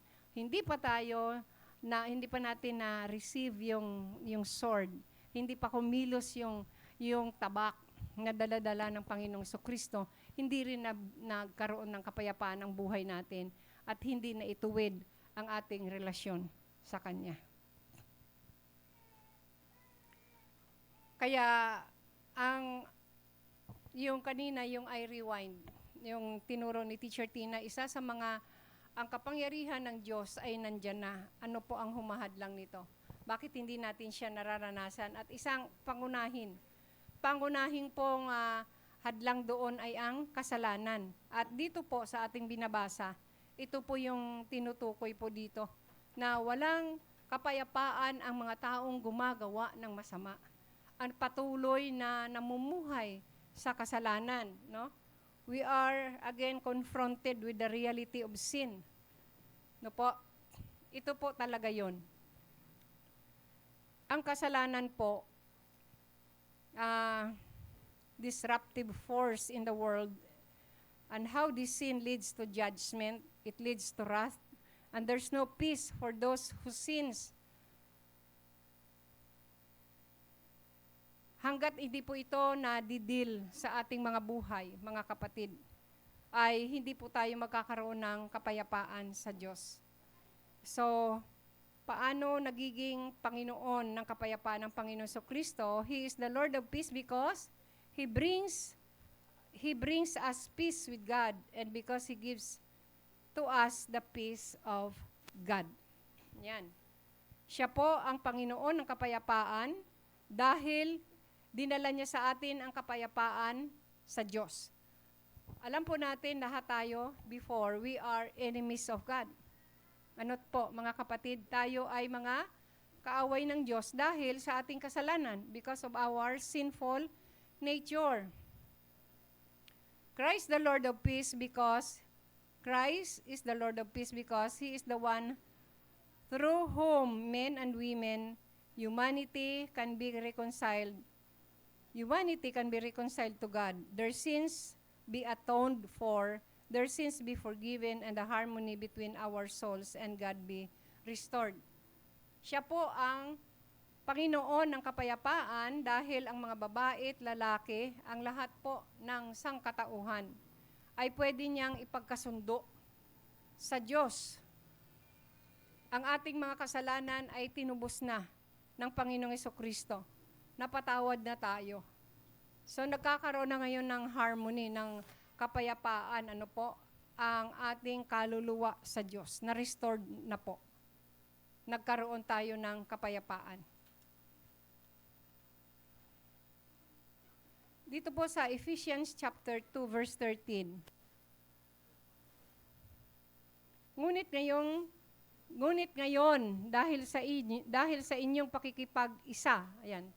na receive yung sword, hindi pa kumilos yung tabak na dala-dala ng Panginoong Kristo, hindi rin nagkaroon ng kapayapaan ang buhay natin at hindi na ituwid ang ating relasyon sa Kanya. Kaya, yung kanina, yung I rewind, yung tinuro ni Teacher Tina, isa sa mga, ang kapangyarihan ng Diyos ay nandyan na. Ano po ang humahadlang nito? Bakit hindi natin siya nararanasan? At isang pangunahing pong hadlang doon ay ang kasalanan. At dito po sa ating binabasa, ito po yung tinutukoy po dito, na walang kapayapaan ang mga taong gumagawa ng masama. Ang patuloy na namumuhay sa kasalanan, no? We are again confronted with the reality of sin. No po? Ito po talaga 'yon. Ang kasalanan po, disruptive force in the world, and how this sin leads to judgment, it leads to wrath, and there's no peace for those who sins. Hanggat hindi po ito nadidil sa ating mga buhay, mga kapatid, ay hindi po tayo magkakaroon ng kapayapaan sa Diyos. So, paano nagiging Panginoon ng kapayapaan ng Panginoon Kristo? He is the Lord of peace because He brings us peace with God, and because He gives to us the peace of God. Yan. Siya po ang Panginoon ng kapayapaan dahil dinala niya sa atin ang kapayapaan sa Diyos. Alam po natin lahat tayo, before, we are enemies of God. Ano po, mga kapatid, tayo ay mga kaaway ng Diyos dahil sa ating kasalanan, because of our sinful nature. Christ the Lord of peace because He is the one through whom men and women, humanity can be reconciled to God. Their sins be atoned for, their sins be forgiven, and the harmony between our souls and God be restored. Siya po ang Panginoon ng kapayapaan dahil ang mga babae at lalaki, ang lahat po ng sangkatauhan, ay pwede niyang ipagkasundo sa Diyos. Ang ating mga kasalanan ay tinubos na ng Panginoong Kristo. Napatawad na tayo. So nagkakaroon na ngayon ng harmony, ng kapayapaan, ang ating kaluluwa sa Diyos. Na-restored na po. Nagkaroon tayo ng kapayapaan. Dito po sa Ephesians chapter 2 verse 13. Ngunit ngayon dahil sa inyong pakikipag-isa, ayan.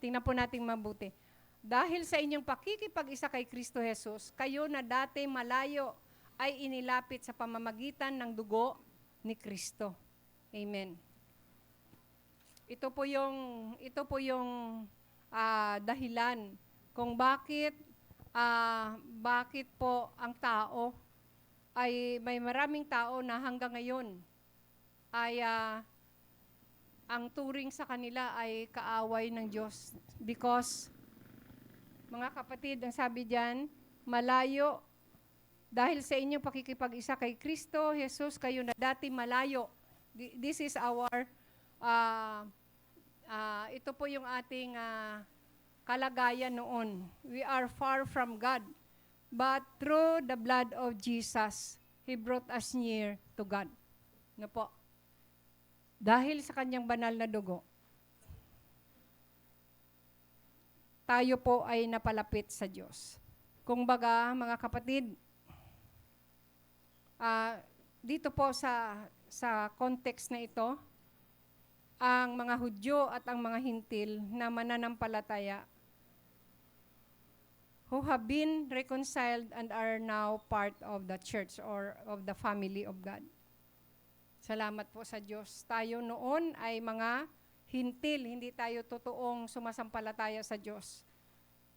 Tingnan po natin mabuti. Dahil sa inyong pakikipag-isa kay Kristo Jesus, kayo na dati malayo ay inilapit sa pamamagitan ng dugo ni Kristo. Amen. Ito po yung dahilan kung bakit po ang tao ay may maraming tao na hanggang ngayon ay ang turing sa kanila ay kaaway ng Diyos. Because, mga kapatid, ang sabi diyan, malayo, dahil sa inyong pakikipag-isa kay Kristo, Jesus, kayo na dati malayo. This is our, ito po yung ating kalagayan noon. We are far from God. But through the blood of Jesus, He brought us near to God. No po? Dahil sa kanyang banal na dugo, tayo po ay napalapit sa Diyos. Kung baga, mga kapatid, dito po sa context na ito, ang mga Hudyo at ang mga Hintil na mananampalataya who have been reconciled and are now part of the church or of the family of God. Salamat po sa Diyos. Tayo noon ay mga Hintil, hindi tayo totoong sumasampalataya sa Diyos.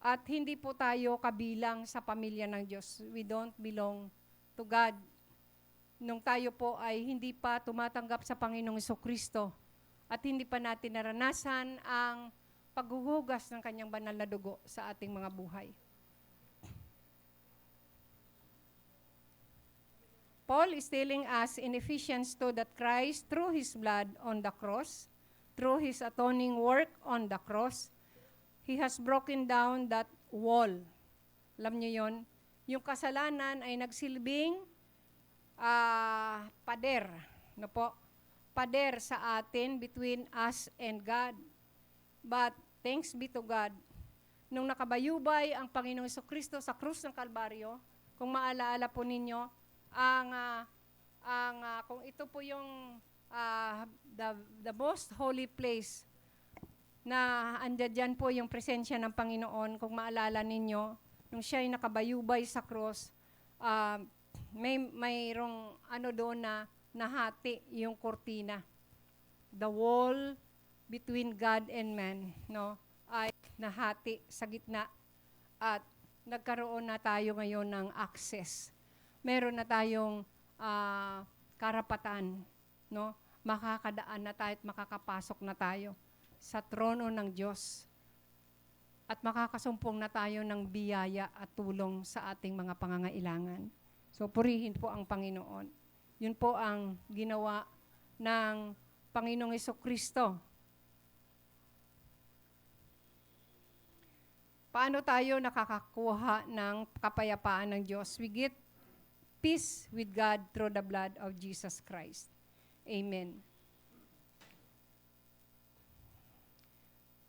At hindi po tayo kabilang sa pamilya ng Diyos. We don't belong to God. Nung tayo po ay hindi pa tumatanggap sa Panginoong Jesucristo at hindi pa natin naranasan ang paghuhugas ng kanyang banal na dugo sa ating mga buhay. Paul is telling us in Ephesians 2 that Christ, through His blood on the cross, through His atoning work on the cross, He has broken down that wall. Alam niyo yon? Yung kasalanan ay nagsilbing pader. No po? Pader sa atin between us and God. But thanks be to God, nung nakabayubay ang Panginoong Jesucristo sa krus ng Kalbaryo, kung maalaala po ninyo, kung ito po yung the most holy place na andyan po yung presensya ng Panginoon, kung maalala ninyo, nung siya ay nakabayubay sa cross, mayroong doon na nahati yung kortina. The wall between God and man, no, ay nahati sa gitna at nagkaroon na tayo ngayon ng access. Meron na tayong karapatan, no? Makakadaan na tayo at makakapasok na tayo sa trono ng Diyos. At makakasumpong na tayo ng biyaya at tulong sa ating mga pangangailangan. So purihin po ang Panginoon. Yun po ang ginawa ng Panginoong Jesucristo. Paano tayo nakakakuha ng kapayapaan ng Diyos? We get peace with God through the blood of Jesus Christ. Amen.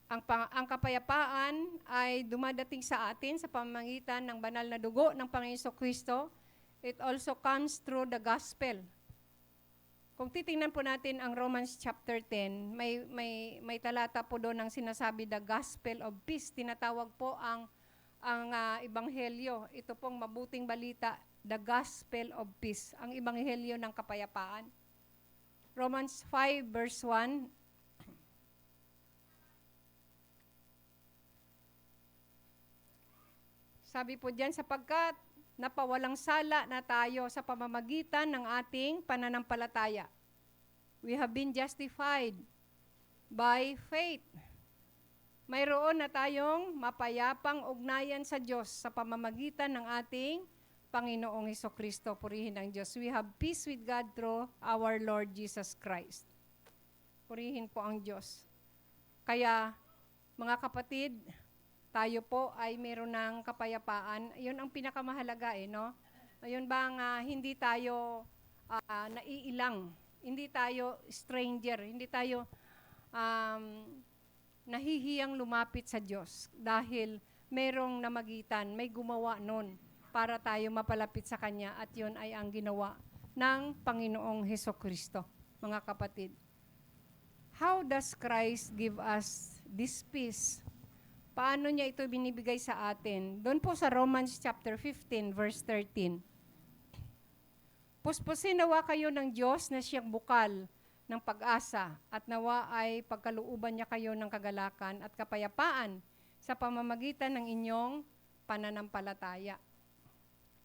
Ang kapayapaan ay dumadating sa atin sa pamamagitan ng banal na dugo ng Panginoong Jesucristo. It also comes through the gospel. Kung titingnan po natin ang Romans chapter 10, may talata po doon ang sinasabi the gospel of peace. Tinatawag po ang ebanghelyo. Ito pong mabuting balita, the gospel of peace, ang ebanghelyo ng kapayapaan. Romans 5 verse 1. Sabi po diyan, sapagkat napawalang sala na tayo sa pamamagitan ng ating pananampalataya. We have been justified by faith. Mayroon na tayong mapayapang ugnayan sa Diyos sa pamamagitan ng ating Panginoong Hesukristo. Purihin ang Diyos. We have peace with God through our Lord Jesus Christ. Purihin po ang Diyos. Kaya, mga kapatid, tayo po ay meron ng kapayapaan. Yun ang pinakamahalaga no? Ayun bang hindi tayo naiilang, hindi tayo stranger, hindi tayo nahihiyang lumapit sa Diyos dahil merong namagitan, may gumawa nun para tayo mapalapit sa Kanya at yun ay ang ginawa ng Panginoong Hesukristo, mga kapatid. How does Christ give us this peace? Paano niya ito binibigay sa atin? Doon po sa Romans chapter 15, verse 13. Puspusin nawa kayo ng Diyos na siyang bukal ng pag-asa at nawa ay pagkalooban niya kayo ng kagalakan at kapayapaan sa pamamagitan ng inyong pananampalataya.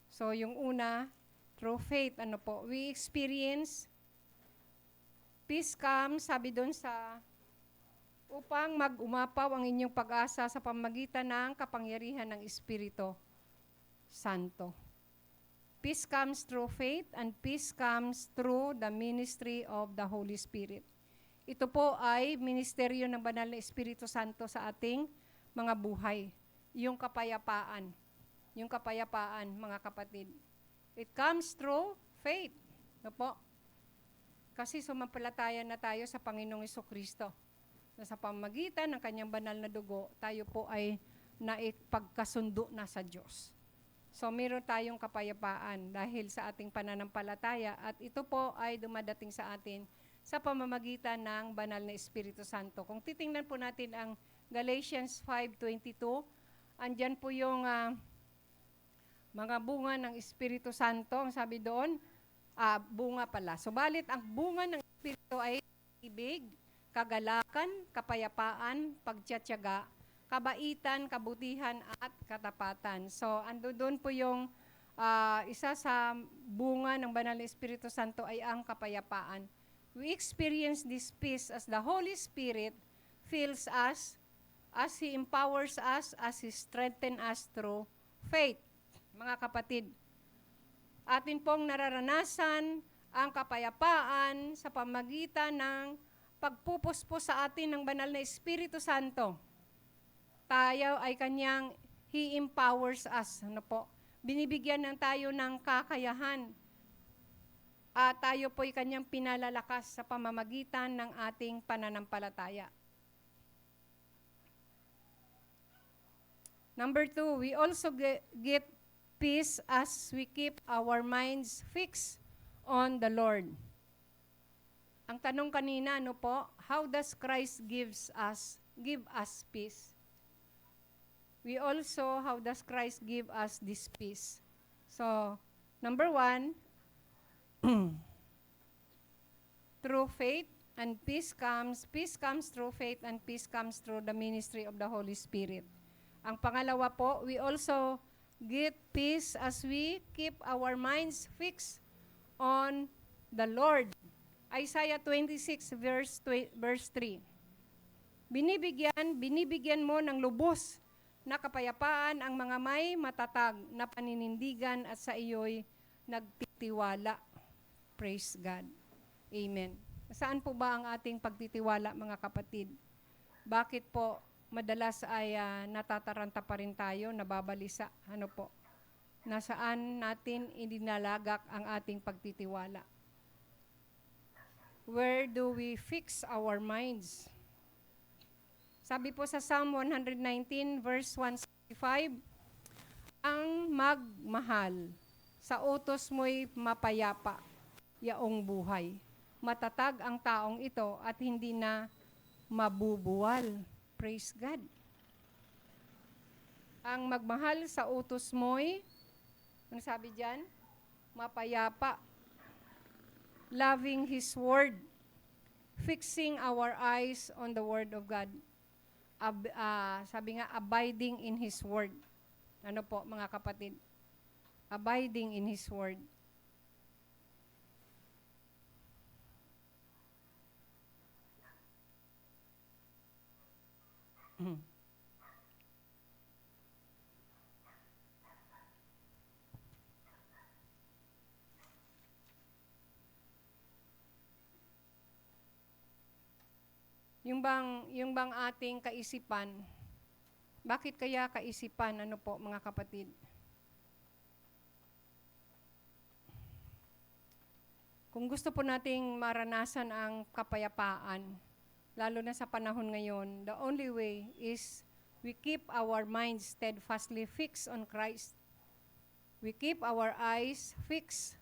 So yung una, through faith, we experience peace comes, sabi doon sa upang mag-umapaw ang inyong pag-asa sa pamamagitan ng kapangyarihan ng Espiritu Santo. Peace comes through faith and peace comes through the ministry of the Holy Spirit. Ito po ay ministeryo ng Banal na Espiritu Santo sa ating mga buhay. Yung kapayapaan, mga kapatid. It comes through faith. No po? Kasi sumampalataya na tayo sa Panginoong Kristo. Na sa pamamagitan ng kanyang banal na dugo, tayo po ay naipagkasundo na sa Diyos. So meron tayong kapayapaan dahil sa ating pananampalataya at ito po ay dumadating sa atin sa pamamagitan ng banal na Espiritu Santo. Kung titingnan po natin ang Galatians 5:22, andyan po yung mga bunga ng Espiritu Santo. Ang sabi doon, bunga pala. Subalit ang bunga ng Espiritu ay ibig, kagalakan, kapayapaan, pagtiyatyaga, kabaitan, kabutihan, at katapatan. So, ando doon po yung isa sa bunga ng Banal na Espiritu Santo ay ang kapayapaan. We experience this peace as the Holy Spirit fills us, as He empowers us, as He strengthens us through faith. Mga kapatid, atin pong nararanasan ang kapayapaan sa pamagitan ng pagpupuspos sa atin ng banal na Espiritu Santo. Tayo ay kanyang, He empowers us. Ano po? Binibigyan ng tayo ng kakayahan. At tayo po ay kanyang pinalalakas sa pamamagitan ng ating pananampalataya. Number 2, we also get peace as we keep our minds fixed on the Lord. Ang tanong kanina, ano po, how does Christ give us peace? We also, how does Christ give us this peace? So, number 1, through faith and peace comes through faith and peace comes through the ministry of the Holy Spirit. Ang pangalawa po, we also get peace as we keep our minds fixed on the Lord. Isaiah 26 verse 3. Binibigyan mo ng lubos na kapayapaan ang mga may matatag na paninindigan at sa iyo'y nagtitiwala. Praise God. Amen. Saan po ba ang ating pagtitiwala, mga kapatid? Bakit po madalas ay natataranta pa rin tayo, nababalisa? Ano po? Nasaan natin idinalagak ang ating pagtitiwala? Where do we fix our minds? Sabi po sa Psalm 119 verse 165, ang magmahal, sa utos mo'y mapayapa, yaong buhay. Matatag ang taong ito at hindi na mabubuwal. Praise God. Ang magmahal sa utos mo'y, ano sabi dyan? Mapayapa. Loving His Word. Fixing our eyes on the Word of God. Sabi nga, abiding in His Word. Ano po, mga kapatid? Abiding in His Word. Yung bang ating kaisipan, bakit kaya kaisipan, ano po, mga kapatid? Kung gusto po nating maranasan ang kapayapaan, lalo na sa panahon ngayon, the only way is we keep our minds steadfastly fixed on Christ. We keep our eyes fixed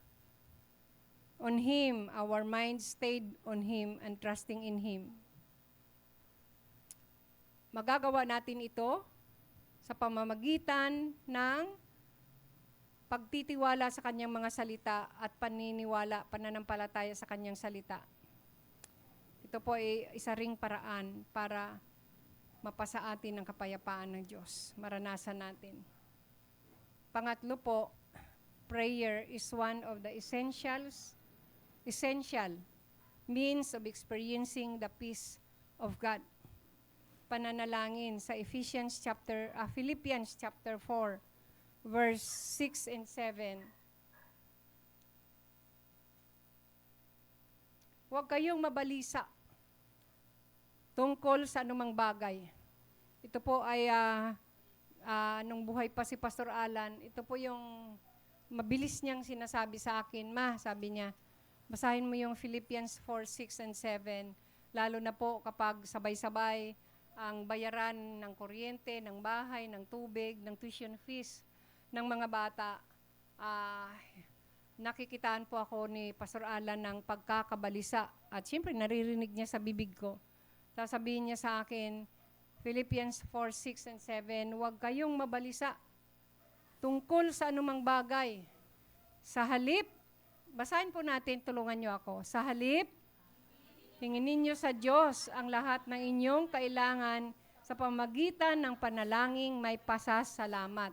on Him, our minds stayed on Him and trusting in Him. Magagawa natin ito sa pamamagitan ng pagtitiwala sa kanyang mga salita at pananampalataya sa kanyang salita. Ito po ay isa ring paraan para mapasa atin ang kapayapaan ng Diyos. Maranasan natin. Pangatlo po, prayer is one of the essential means of experiencing the peace of God. Pananalangin sa Philippians chapter 4, verse 6 and 7. Huwag kayong mabalisa tungkol sa anumang bagay. Ito po ay, nung buhay pa si Pastor Alan, ito po yung mabilis niyang sinasabi sa akin, sabi niya, Basahin mo yung Philippians 4, 6, and 7. Lalo na po kapag sabay-sabay ang bayaran ng kuryente, ng bahay, ng tubig, ng tuition fees ng mga bata. Nakikitaan po ako ni Pastor Alan ng pagkakabalisa. At siyempre, naririnig niya sa bibig ko. Sasabihin niya sa akin, Philippians 4, 6, and 7, huwag kayong mabalisa tungkol sa anumang bagay. Sa halip, basahin po natin, tulungan niyo ako. Sa halip, hingin ninyo sa Diyos ang lahat ng inyong kailangan sa pamagitan ng panalangin may pasasalamat.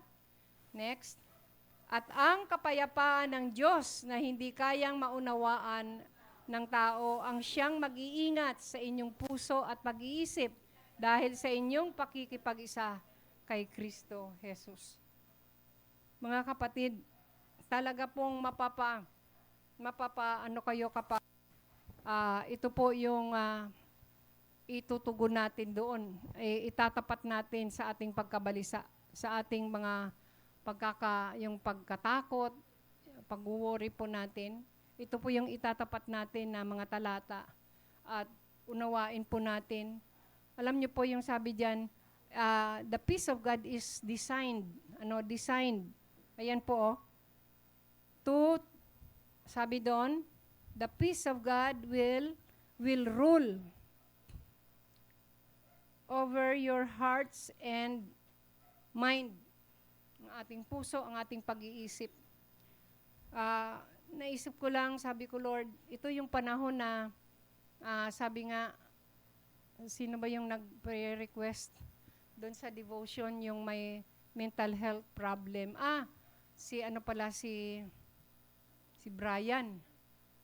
Next. At ang kapayapaan ng Diyos na hindi kayang maunawaan ng tao ang siyang mag-iingat sa inyong puso at pag-iisip dahil sa inyong pakikipag-isa kay Kristo Jesus. Mga kapatid, talaga pong ano kayo kapag ito po yung itutugon natin doon. Itatapat natin sa ating pagkabalisa, sa ating mga yung pagkatakot, pag-worry po natin. Ito po yung itatapat natin na mga talata at unawain po natin. Alam niyo po yung sabi diyan, the peace of God is designed. Ayan po, sabi doon, the peace of God will rule over your hearts and mind. Ang ating puso, ang ating pag-iisip. Naisip ko lang, sabi ko, Lord, ito yung panahon na, sabi nga, sino ba yung nag-request doon sa devotion, yung may mental health problem? Si Brian,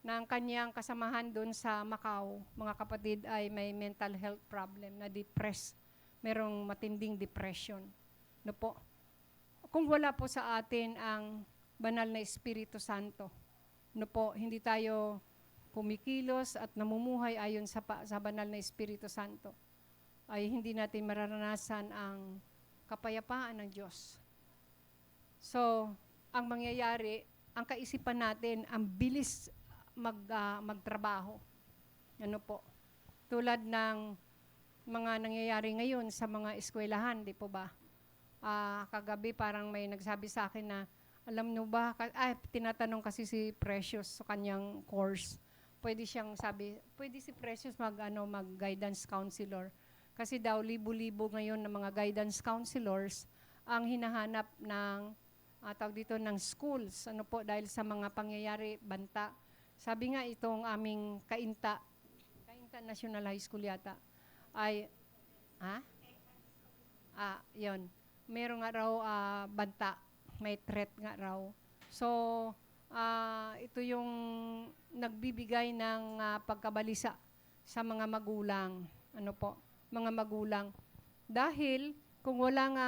na ang kanyang kasamahan doon sa Macau, mga kapatid, ay may mental health problem, na depressed. Merong matinding depression. No po? Kung wala po sa atin ang banal na Espiritu Santo, no po, hindi tayo kumikilos at namumuhay ayon sa banal na Espiritu Santo, ay hindi natin mararanasan ang kapayapaan ng Diyos. So, ang mangyayari, ang kaisipan natin, ang bilis magtrabaho. Ano po? Tulad ng mga nangyayari ngayon sa mga eskwelahan, di po ba? Kagabi parang may nagsabi sa akin na, alam nyo ba, tinatanong kasi si Precious sa kanyang course. Pwede si Precious mag-guidance counselor. Kasi daw, libo-libo ngayon ng mga guidance counselors ang hinahanap ng, ng schools. Ano po, dahil sa mga pangyayari, banta. Sabi nga itong aming Kainta National High School yata, ay, yun. Meron nga raw banta, may threat nga raw. So, ito yung nagbibigay ng pagkabalisa sa mga magulang. Ano po? Mga magulang. Dahil kung walang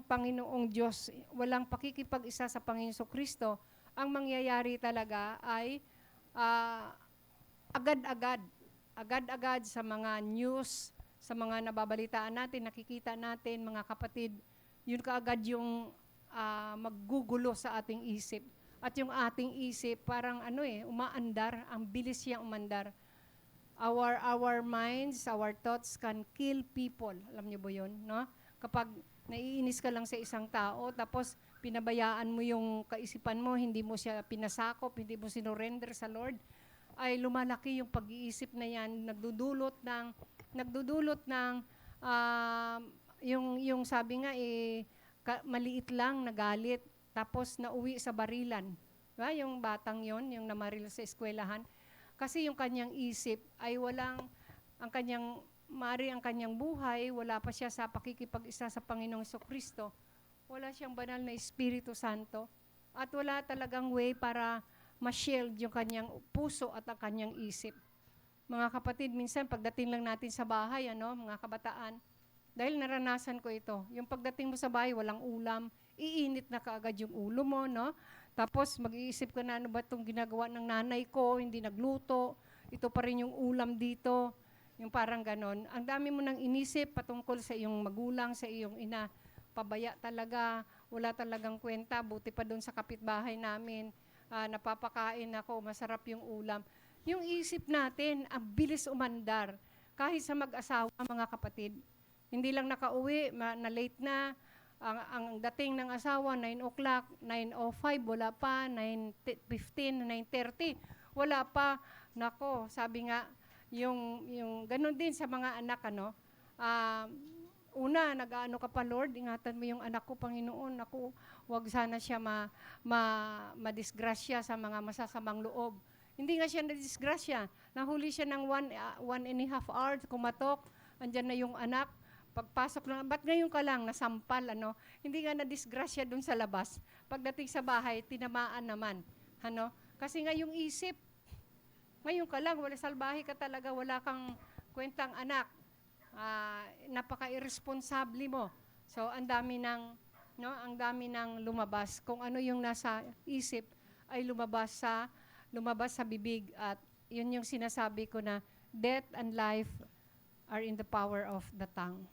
Panginoong Diyos, walang pakikipag-isa sa Panginoon Kristo, ang mangyayari talaga ay agad-agad sa mga news, sa mga nababalitaan natin, nakikita natin, mga kapatid, yun kaagad yung maggugulo sa ating isip. At yung ating isip, parang umaandar, ang bilis siyang umandar. Our minds, our thoughts can kill people. Alam niyo ba yun? No? Kapag naiinis ka lang sa isang tao, tapos pinabayaan mo yung kaisipan mo, hindi mo siya pinasakop, hindi mo sinurrender sa Lord, ay lumalaki yung pag-iisip na yan, nagdudulot ng yung sabi nga maliit lang na galit, tapos nauwi sa barilan. Diba? Yung batang yon, yung namaril sa eskwelahan. Kasi yung kanyang isip ay ang kanyang buhay, wala pa siya sa pakikipag-isa sa Panginoong Kristo. Wala siyang banal na Espiritu Santo. At wala talagang way para ma-shield yung kanyang puso at ang kanyang isip. Mga kapatid, minsan pagdating lang natin sa bahay, mga kabataan, dahil naranasan ko ito, yung pagdating mo sa bahay, walang ulam, iinit na kaagad yung ulo mo, no? Tapos mag-iisip ka na, ano ba itong ginagawa ng nanay ko, hindi nagluto, ito pa rin yung ulam dito, yung parang ganon. Ang dami mo nang inisip patungkol sa iyong magulang, sa iyong ina, pabaya talaga, wala talagang kwenta, buti pa doon sa kapitbahay namin, napapakain ako, masarap yung ulam. Yung isip natin, ang bilis umandar. Kahit sa mag-asawa, mga kapatid. Hindi lang nakauwi, na late na. Ang dating ng asawa, 9 o'clock, 9:05, wala pa, 9:15, 9:30, wala pa. Nako, sabi nga, yung ganun din sa mga anak, una, nag-aano ka pa, Lord, ingatan mo yung anak ko, Panginoon. Ako, wag sana siya madisgrasya sa mga masasamang loob. Hindi nga siya nadisgrasya. Nahuli siya ng 1.5 hours, kumatok, andyan na yung anak. Pagpasok lang, ba't ngayon ka lang, nasampal, Hindi nga nadisgrasya dun sa labas. Pagdating sa bahay, tinamaan naman. Kasi nga yung isip, ngayon ka lang, wala salbahe ka talaga, wala kang kwentang anak. Napaka-irresponsable mo. So, ang dami ng lumabas. Kung ano yung nasa isip ay lumabas sa bibig. At yun yung sinasabi ko na death and life are in the power of the tongue.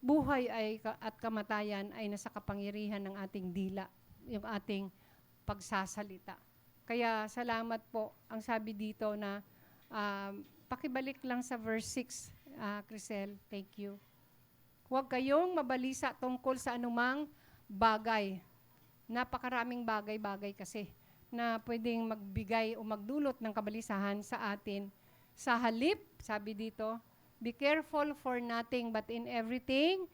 Buhay at kamatayan ay nasa kapangyarihan ng ating dila, yung ating pagsasalita. Kaya salamat po. Ang sabi dito na pakibalik lang sa verse 6, Crisel, thank you. Huwag kayong mabalisa tungkol sa anumang bagay. Napakaraming bagay-bagay kasi na pwedeng magbigay o magdulot ng kabalisahan sa atin. Sa halip, sabi dito, be careful for nothing but in everything.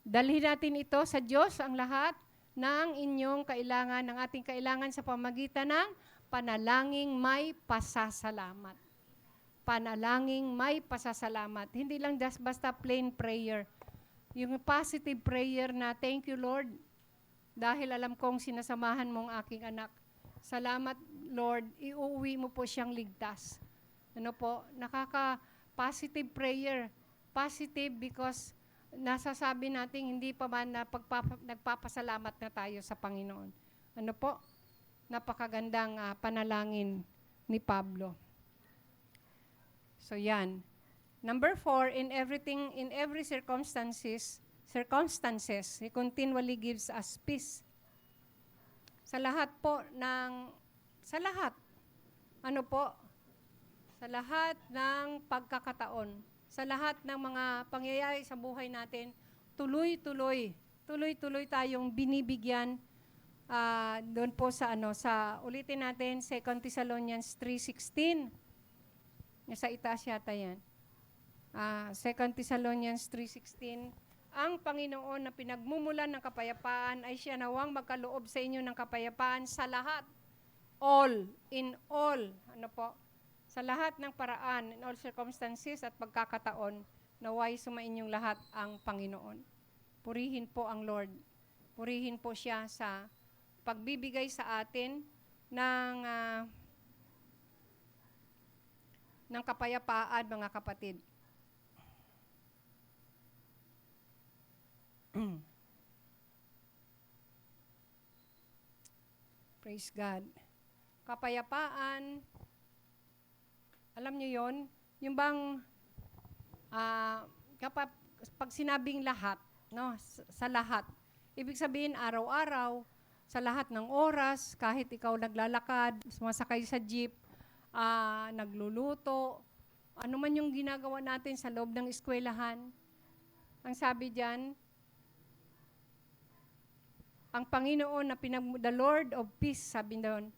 Dalhin natin ito sa Diyos ang lahat ng inyong kailangan, ng ating kailangan sa pamagitan ng panalangin may pasasalamat. Panalangin may pasasalamat. Hindi lang just basta plain prayer. Yung positive prayer na, thank you Lord, dahil alam kong sinasamahan mong aking anak. Salamat Lord, iuwi mo po siyang ligtas. Nakaka-positive prayer. Positive because nasasabi natin hindi pa man na nagpapasalamat na tayo sa Panginoon. Napakagandang panalangin ni Pablo. So yan. Number 4, in every circumstances, He continually gives us peace. Sa lahat sa lahat ng pagkakataon, sa lahat ng mga pangyayari sa buhay natin, tuloy-tuloy tayong binibigyan doon po ulitin natin, 2 Thessalonians 3:16. Sa itaas yata yan. 2 Thessalonians 3:16, ang Panginoon na pinagmumulan ng kapayapaan ay siya nawang magkaloob sa inyo ng kapayapaan sa lahat. In all, sa lahat ng paraan, in all circumstances at pagkakataon, naway sumainyong lahat ang Panginoon. Purihin po ang Lord. Purihin po siya sa pagbibigay sa atin ng kapayapaan, mga kapatid. Praise God. Kapayapaan, alam niyo yon, yung bang pag sinabing lahat, sa lahat, ibig sabihin araw-araw, sa lahat ng oras, kahit ikaw naglalakad, sumasakay sa jeep, nagluluto, ano man yung ginagawa natin sa loob ng eskwelahan, ang sabi diyan, ang Panginoon na the Lord of peace, sabi doon,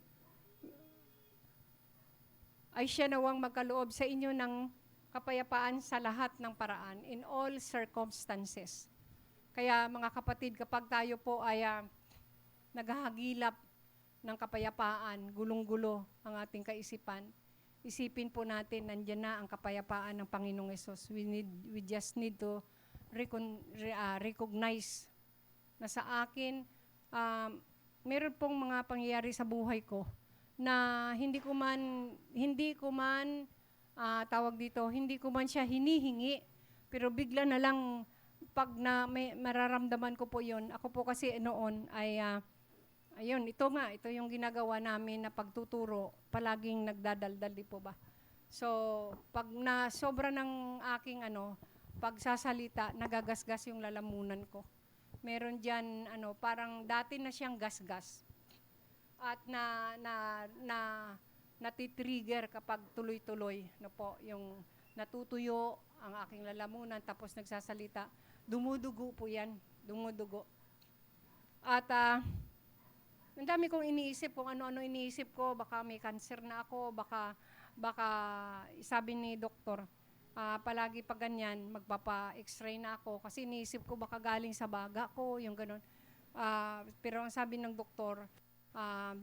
ay siya nawang magkaloob sa inyo ng kapayapaan sa lahat ng paraan, in all circumstances. Kaya mga kapatid, kapag tayo po ay naghahagilap ng kapayapaan, gulong-gulo ang ating kaisipan, isipin po natin, nandiyan na ang kapayapaan ng Panginoong Hesus. We just need to recognize na sa akin, meron pong mga pangyayari sa buhay ko na hindi ko man siya hinihingi, pero bigla na lang pag may mararamdaman ko po yon. Ako po kasi noon ay ito yung ginagawa namin na pagtuturo, palaging nagdadaldal, di po ba? So, pag na sobra ng aking pagsasalita, nagagasgas yung lalamunan ko. Meron diyan parang dati na siyang gasgas. At natitrigger kapag tuloy-tuloy, po, yung natutuyo ang aking lalamunan tapos nagsasalita, dumudugo po yan, dumudugo. At ang dami kong iniisip, kung ano-ano iniisip ko, baka may cancer na ako, baka sabi ni doktor, palagi pa ganyan, magpapa-x-ray na ako, kasi iniisip ko baka galing sa baga ko, yung ganun. Pero ang sabi ng doktor,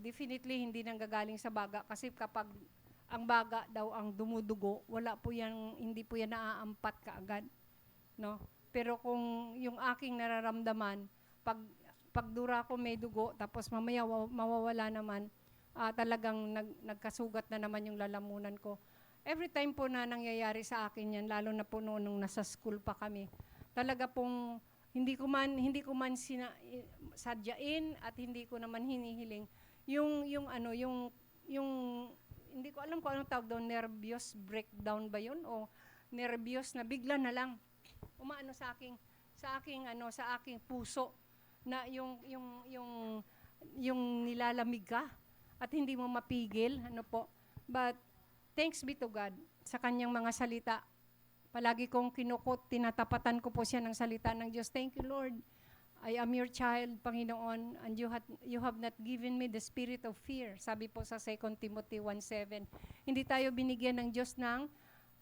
definitely hindi nanggagaling sa baga, kasi kapag ang baga daw ang dumudugo, hindi po yan naaampat kaagad. No? Pero kung yung aking nararamdaman, pagdura ko may dugo, tapos mamaya mawawala naman, talagang nagkasugat na naman yung lalamunan ko. Every time po na nangyayari sa akin yan, lalo na po noon nung nasa school pa kami, talaga pong hindi ko man sadyain at hindi ko naman hinihiling yung hindi ko alam kung anong tawag doon, nervous breakdown ba yun o nervous na bigla na lang umaano sa aking puso na yung nilalamig ka at hindi mo mapigil, But thanks be to God sa kanyang mga salita. Palagi kong kinukot, tinatapatan ko po siya ng salita ng Diyos. Thank you, Lord. I am your child, Panginoon, and you have not given me the spirit of fear. Sabi po sa 2 Timothy 1:7. Hindi tayo binigyan ng Diyos ng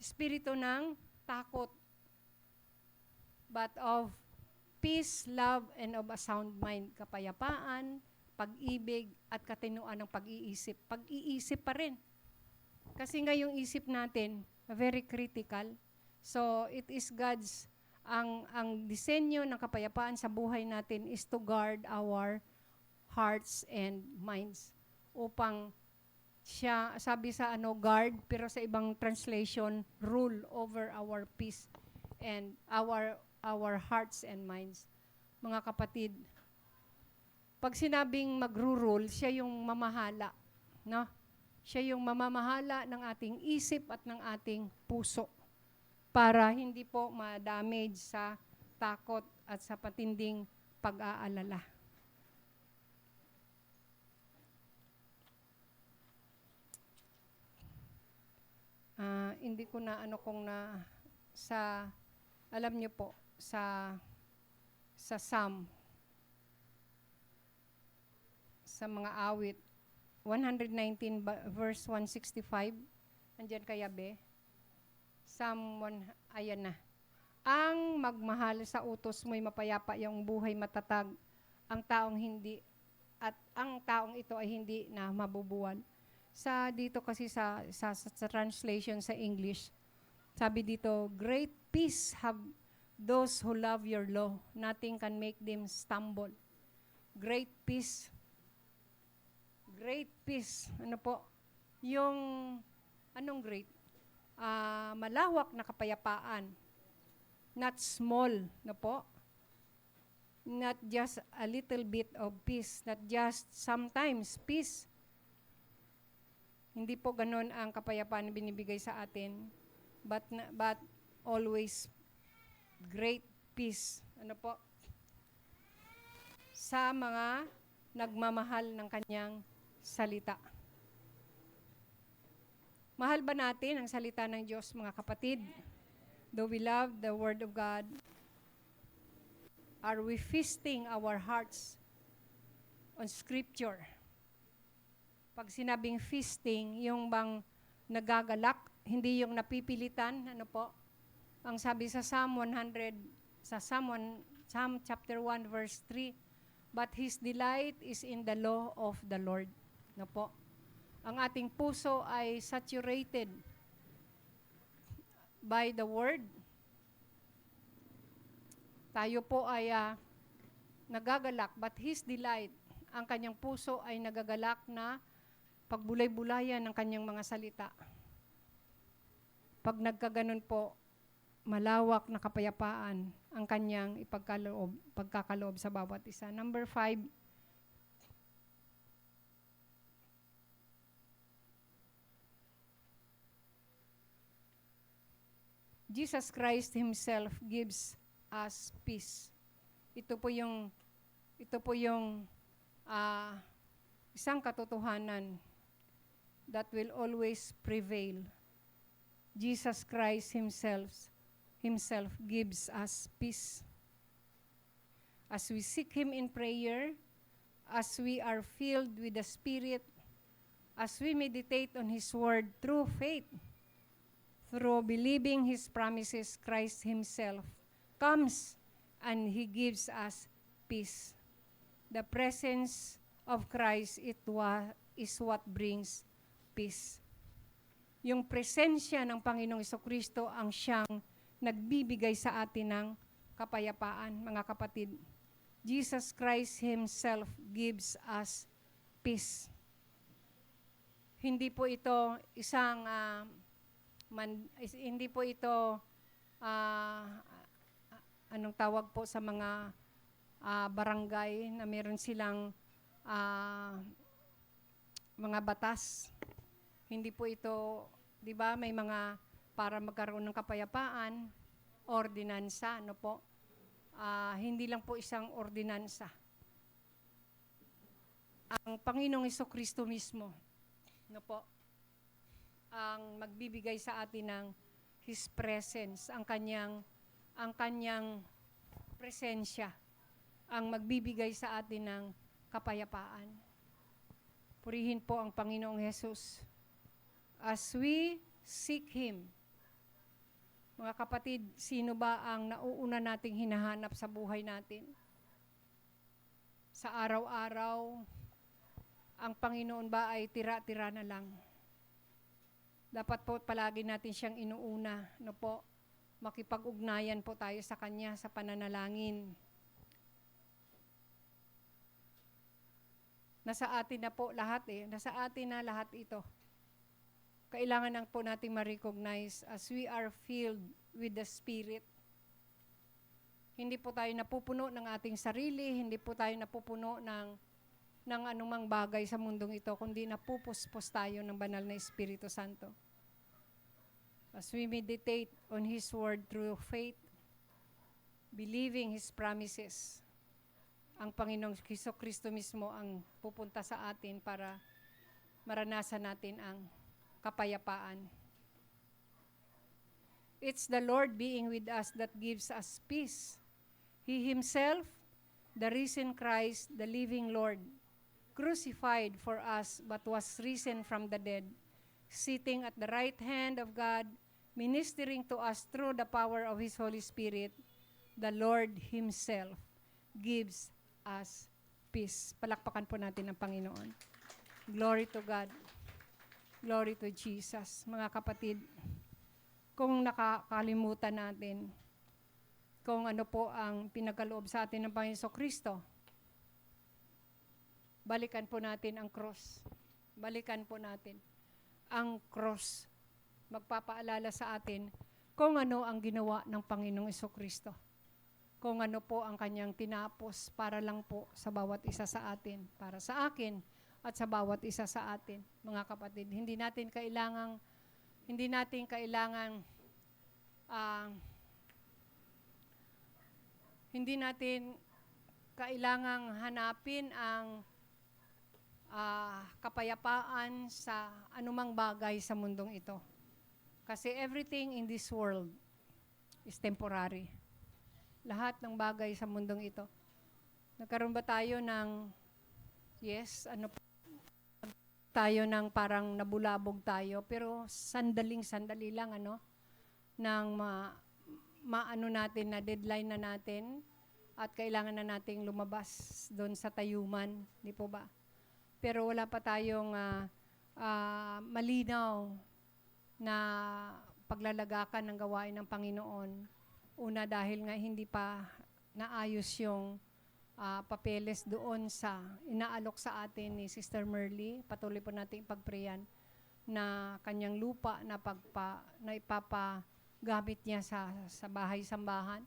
espiritu ng takot, but of peace, love, and of a sound mind. Kapayapaan, pag-ibig, at katinuan ng pag-iisip. Pag-iisip pa rin. Kasi nga yung isip natin, very critical. So, it is God's, ang disenyo ng kapayapaan sa buhay natin is to guard our hearts and minds. Upang siya, sabi sa guard, pero sa ibang translation, rule over our peace and our hearts and minds. Mga kapatid, pag sinabing magro-rule, siya yung mamahala, no? Siya yung mamamahala ng ating isip at ng ating puso para hindi po ma-damage sa takot at sa patinding pag-aalala. Hindi ko na alam niyo po, sa Psalm, sa mga awit, 119 verse 165, andyan kaya be? Psalm 1, ayan na. Ang magmahal sa utos mo'y mapayapa, yung buhay matatag, ang taong ito ay hindi na mabubuwal. Dito kasi sa translation sa English, sabi dito, great peace have those who love your law. Nothing can make them stumble. Great peace. Great peace. Ano po? Anong great? Malawak na kapayapaan. Not small, no po? Not just a little bit of peace. Not just sometimes peace. Hindi po ganun ang kapayapaan na binibigay sa atin. But always great peace. Ano po? Sa mga nagmamahal ng kanyang salita. Mahal ba natin ang salita ng Diyos, mga kapatid? Do we love the Word of God? Are we feasting our hearts on Scripture? Pag sinabing feasting, yung bang nagagalak, hindi yung napipilitan, ano po? Ang sabi sa Psalm chapter 1 verse 3, but his delight is in the law of the Lord. No po? Ang ating puso ay saturated by the Word. Tayo po ay nagagalak, but his delight, ang kanyang puso ay nagagalak na pagbulay-bulayan ng kanyang mga salita. Pag nagkaganon po, malawak na kapayapaan ang kanyang pagkakaloob sa bawat isa. Number 5, Jesus Christ Himself gives us peace. Ito po yung isang katotohanan that will always prevail. Jesus Christ Himself gives us peace. As we seek Him in prayer, as we are filled with the Spirit, as we meditate on His Word through faith, through believing His promises, Christ Himself comes and He gives us peace. The presence of Christ is what brings peace. Yung presensya ng Panginoong Jesucristo ang siyang nagbibigay sa atin ng kapayapaan, mga kapatid. Jesus Christ Himself gives us peace. Hindi po ito isang hindi po ito anong tawag po sa mga barangay na meron silang mga batas. Hindi po ito, 'di ba, may mga para magkaroon ng kapayapaan, ordinansa, no po? Hindi lang po isang ordinansa. Ang Panginoong Jesucristo mismo, no po, ang magbibigay sa atin ng His presence, ang kanyang presensya, ang magbibigay sa atin ng kapayapaan. Purihin po ang Panginoong Jesus. As we seek Him, mga kapatid, sino ba ang nauuna nating hinahanap sa buhay natin? Sa araw-araw, ang Panginoon ba ay tira-tira na lang? Dapat po palagi natin siyang inuuna, no po? Makipag-ugnayan po tayo sa Kanya sa pananalangin. Nasa atin na po lahat Nasa atin na lahat ito. Kailangan lang po natin ma-recognize as we are filled with the Spirit. Hindi po tayo napupuno ng ating sarili, hindi po tayo napupuno ng anumang bagay sa mundong ito, kundi napupuspos tayo ng banal na Espiritu Santo. As we meditate on His Word through faith, believing His promises, ang Panginoong Jesucristo mismo ang pupunta sa atin para maranasan natin ang kapayapaan. It's the Lord being with us that gives us peace. He Himself, the risen Christ, the living Lord, crucified for us but was risen from the dead, sitting at the right hand of God, ministering to us through the power of His Holy Spirit, the Lord Himself gives us peace. Palakpakan po natin ang Panginoon. Glory to God. Glory to Jesus. Mga kapatid, kung nakakalimutan natin kung ano po ang pinagkaloob sa atin ng Panginoon Jesucristo, balikan po natin ang cross. Balikan po natin ang cross. Magpapaalala sa atin kung ano ang ginawa ng Panginoong Jesucristo. Kung ano po ang kanyang tinapos para lang po sa bawat isa sa atin, para sa akin at sa bawat isa sa atin, mga kapatid. Hindi natin kailangang hanapin ang kapayapaan sa anumang bagay sa mundong ito. Kasi everything in this world is temporary. Lahat ng bagay sa mundong ito. Nagkaroon ba tayo ng, tayo ng parang nabulabog tayo, pero sandali lang, nang maano natin na deadline na natin at kailangan na nating lumabas doon sa tayuman, di po ba? Pero wala pa tayong malinaw na paglalagakan ng gawain ng Panginoon. Una, dahil nga hindi pa naayos yung papeles doon sa inaalok sa atin ni Sister Merly. Patuloy po natin ipagprayan na kanyang lupa na ipapagamit niya sa bahay-sambahan.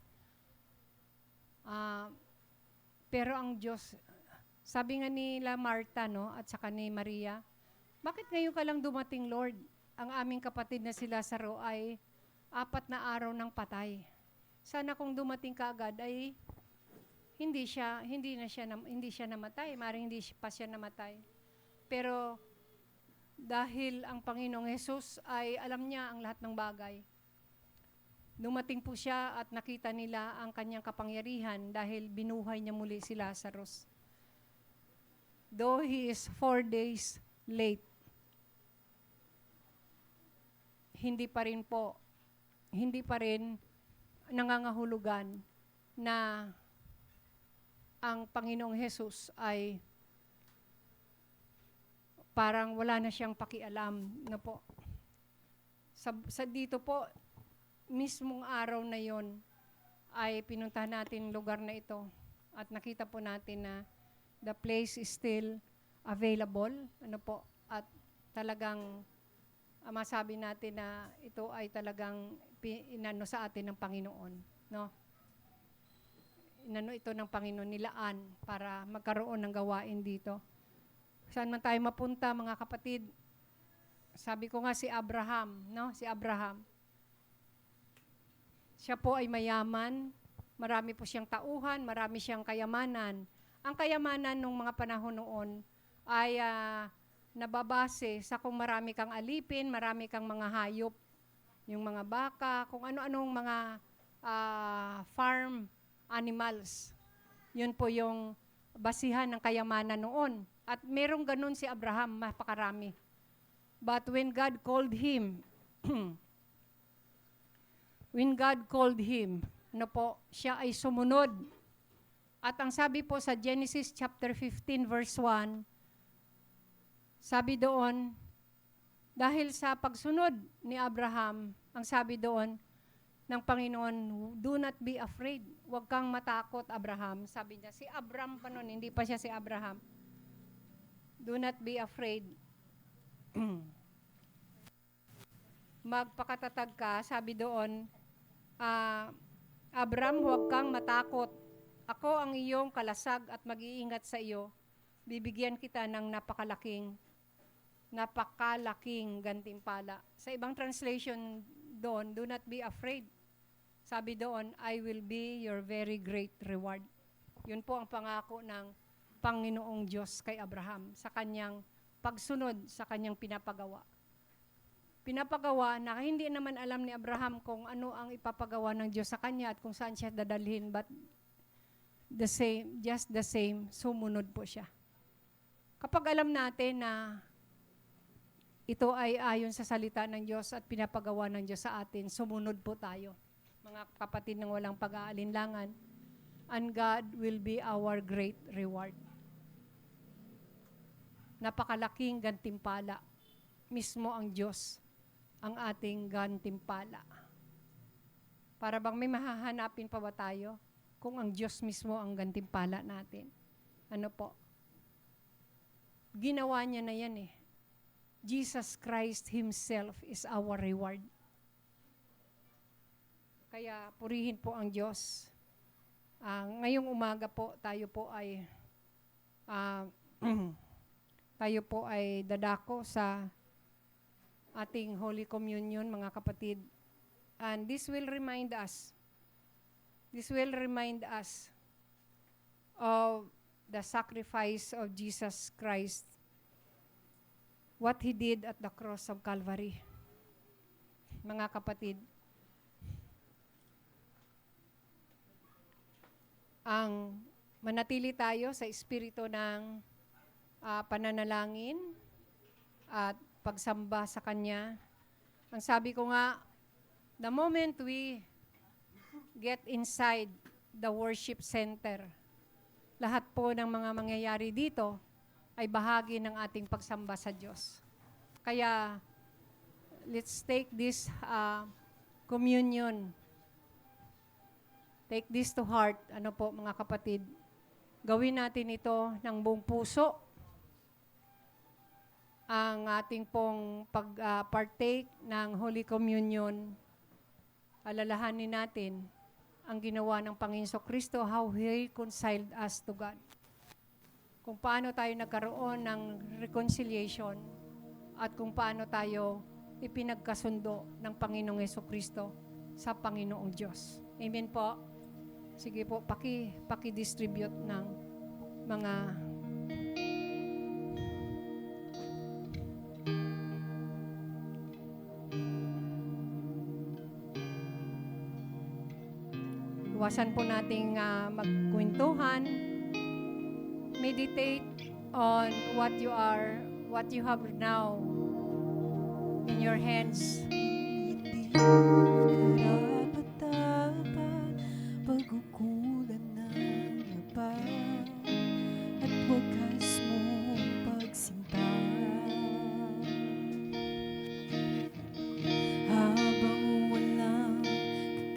Pero ang Diyos, sabi nga nila Marta, at saka ni Maria, bakit ngayon ka lang dumating, Lord? Ang aming kapatid na si Lazaro ay 4 na araw ng patay. Sana kung dumating ka agad ay hindi siya namatay, maring hindi pa siya namatay. Pero dahil ang Panginoong Hesus ay alam niya ang lahat ng bagay, dumating po siya at nakita nila ang kanyang kapangyarihan dahil binuhay niya muli si Lazarus. Though he is 4 days late, hindi pa rin nangangahulugan na ang Panginoong Hesus ay parang wala na siyang pakialam na po. Sa dito po, mismong araw na yon ay pinuntahan natin lugar na ito at nakita po natin na the place is still available, at talagang masabi natin na ito ay talagang inano sa atin ng Panginoon, no? Inano ito ng Panginoon, nilaan para magkaroon ng gawain dito. Saan man tayo mapunta, mga kapatid, sabi ko nga si Abraham, no? Si Abraham. Siya po ay mayaman, marami po siyang tauhan, marami siyang kayamanan. Ang kayamanan ng mga panahon noon ay nababase sa kung marami kang alipin, marami kang mga hayop, yung mga baka, kung ano-anong mga farm animals. Yun po yung basihan ng kayamanan noon. At merong ganun si Abraham, mapakarami. But when God called him, siya ay sumunod. At ang sabi po sa Genesis chapter 15 verse 1, sabi doon, dahil sa pagsunod ni Abraham, ang sabi doon ng Panginoon, do not be afraid. Huwag kang matakot, Abraham. Sabi niya, si Abram pa noon, hindi pa siya si Abraham. Do not be afraid. Magpakatatag ka, sabi doon, Abram, huwag kang matakot. Ako ang iyong kalasag at mag-iingat sa iyo. Bibigyan kita ng napakalaking gantimpala. Sa ibang translation doon, do not be afraid. Sabi doon, I will be your very great reward. Yun po ang pangako ng Panginoong Diyos kay Abraham sa kanyang pagsunod sa kanyang pinapagawa. Pinapagawa na hindi naman alam ni Abraham kung ano ang ipapagawa ng Diyos sa kanya at kung saan siya dadalhin, but just the same, sumunod po siya. Kapag alam natin na ito ay ayon sa salita ng Diyos at pinapagawa ng Diyos sa atin, sumunod po tayo. Mga kapatid ng walang pag-aalinlangan, and God will be our great reward. Napakalaking gantimpala. Mismo ang Diyos ang ating gantimpala. Para bang may mahahanapin pa ba tayo kung ang Diyos mismo ang gantimpala natin? Ano po? Ginawa niya na yan eh. Jesus Christ Himself is our reward. Kaya purihin po ang Diyos. Ngayong umaga po, tayo po ay dadako sa ating Holy Communion, mga kapatid. And this will remind us of the sacrifice of Jesus Christ, what He did at the cross of Calvary. Mga kapatid, ang manatili tayo sa espiritu ng pananalangin at pagsamba sa Kanya. Ang sabi ko nga, the moment we get inside the worship center, lahat po ng mga mangyayari dito ay bahagi ng ating pagsamba sa Diyos. Kaya, let's take this communion. Take this to heart. Ano po, mga kapatid? Gawin natin ito ng buong puso. Ang ating pong pag-partake ng Holy Communion, alalahanin natin ang ginawa ng Panginoon Kristo, how He reconciled us to God. Kung paano tayo nagkaroon ng reconciliation at kung paano tayo ipinagkasundo ng Panginoong Kristo sa Panginoong Diyos. Amen po. Sige po, paki-distribute ng mga iwasan po nating magkwentuhan. Meditate on what you have now in your hands. Hindi karapat-dapat pagkukulan ng iba at wagas mong pagsinta. Habang walang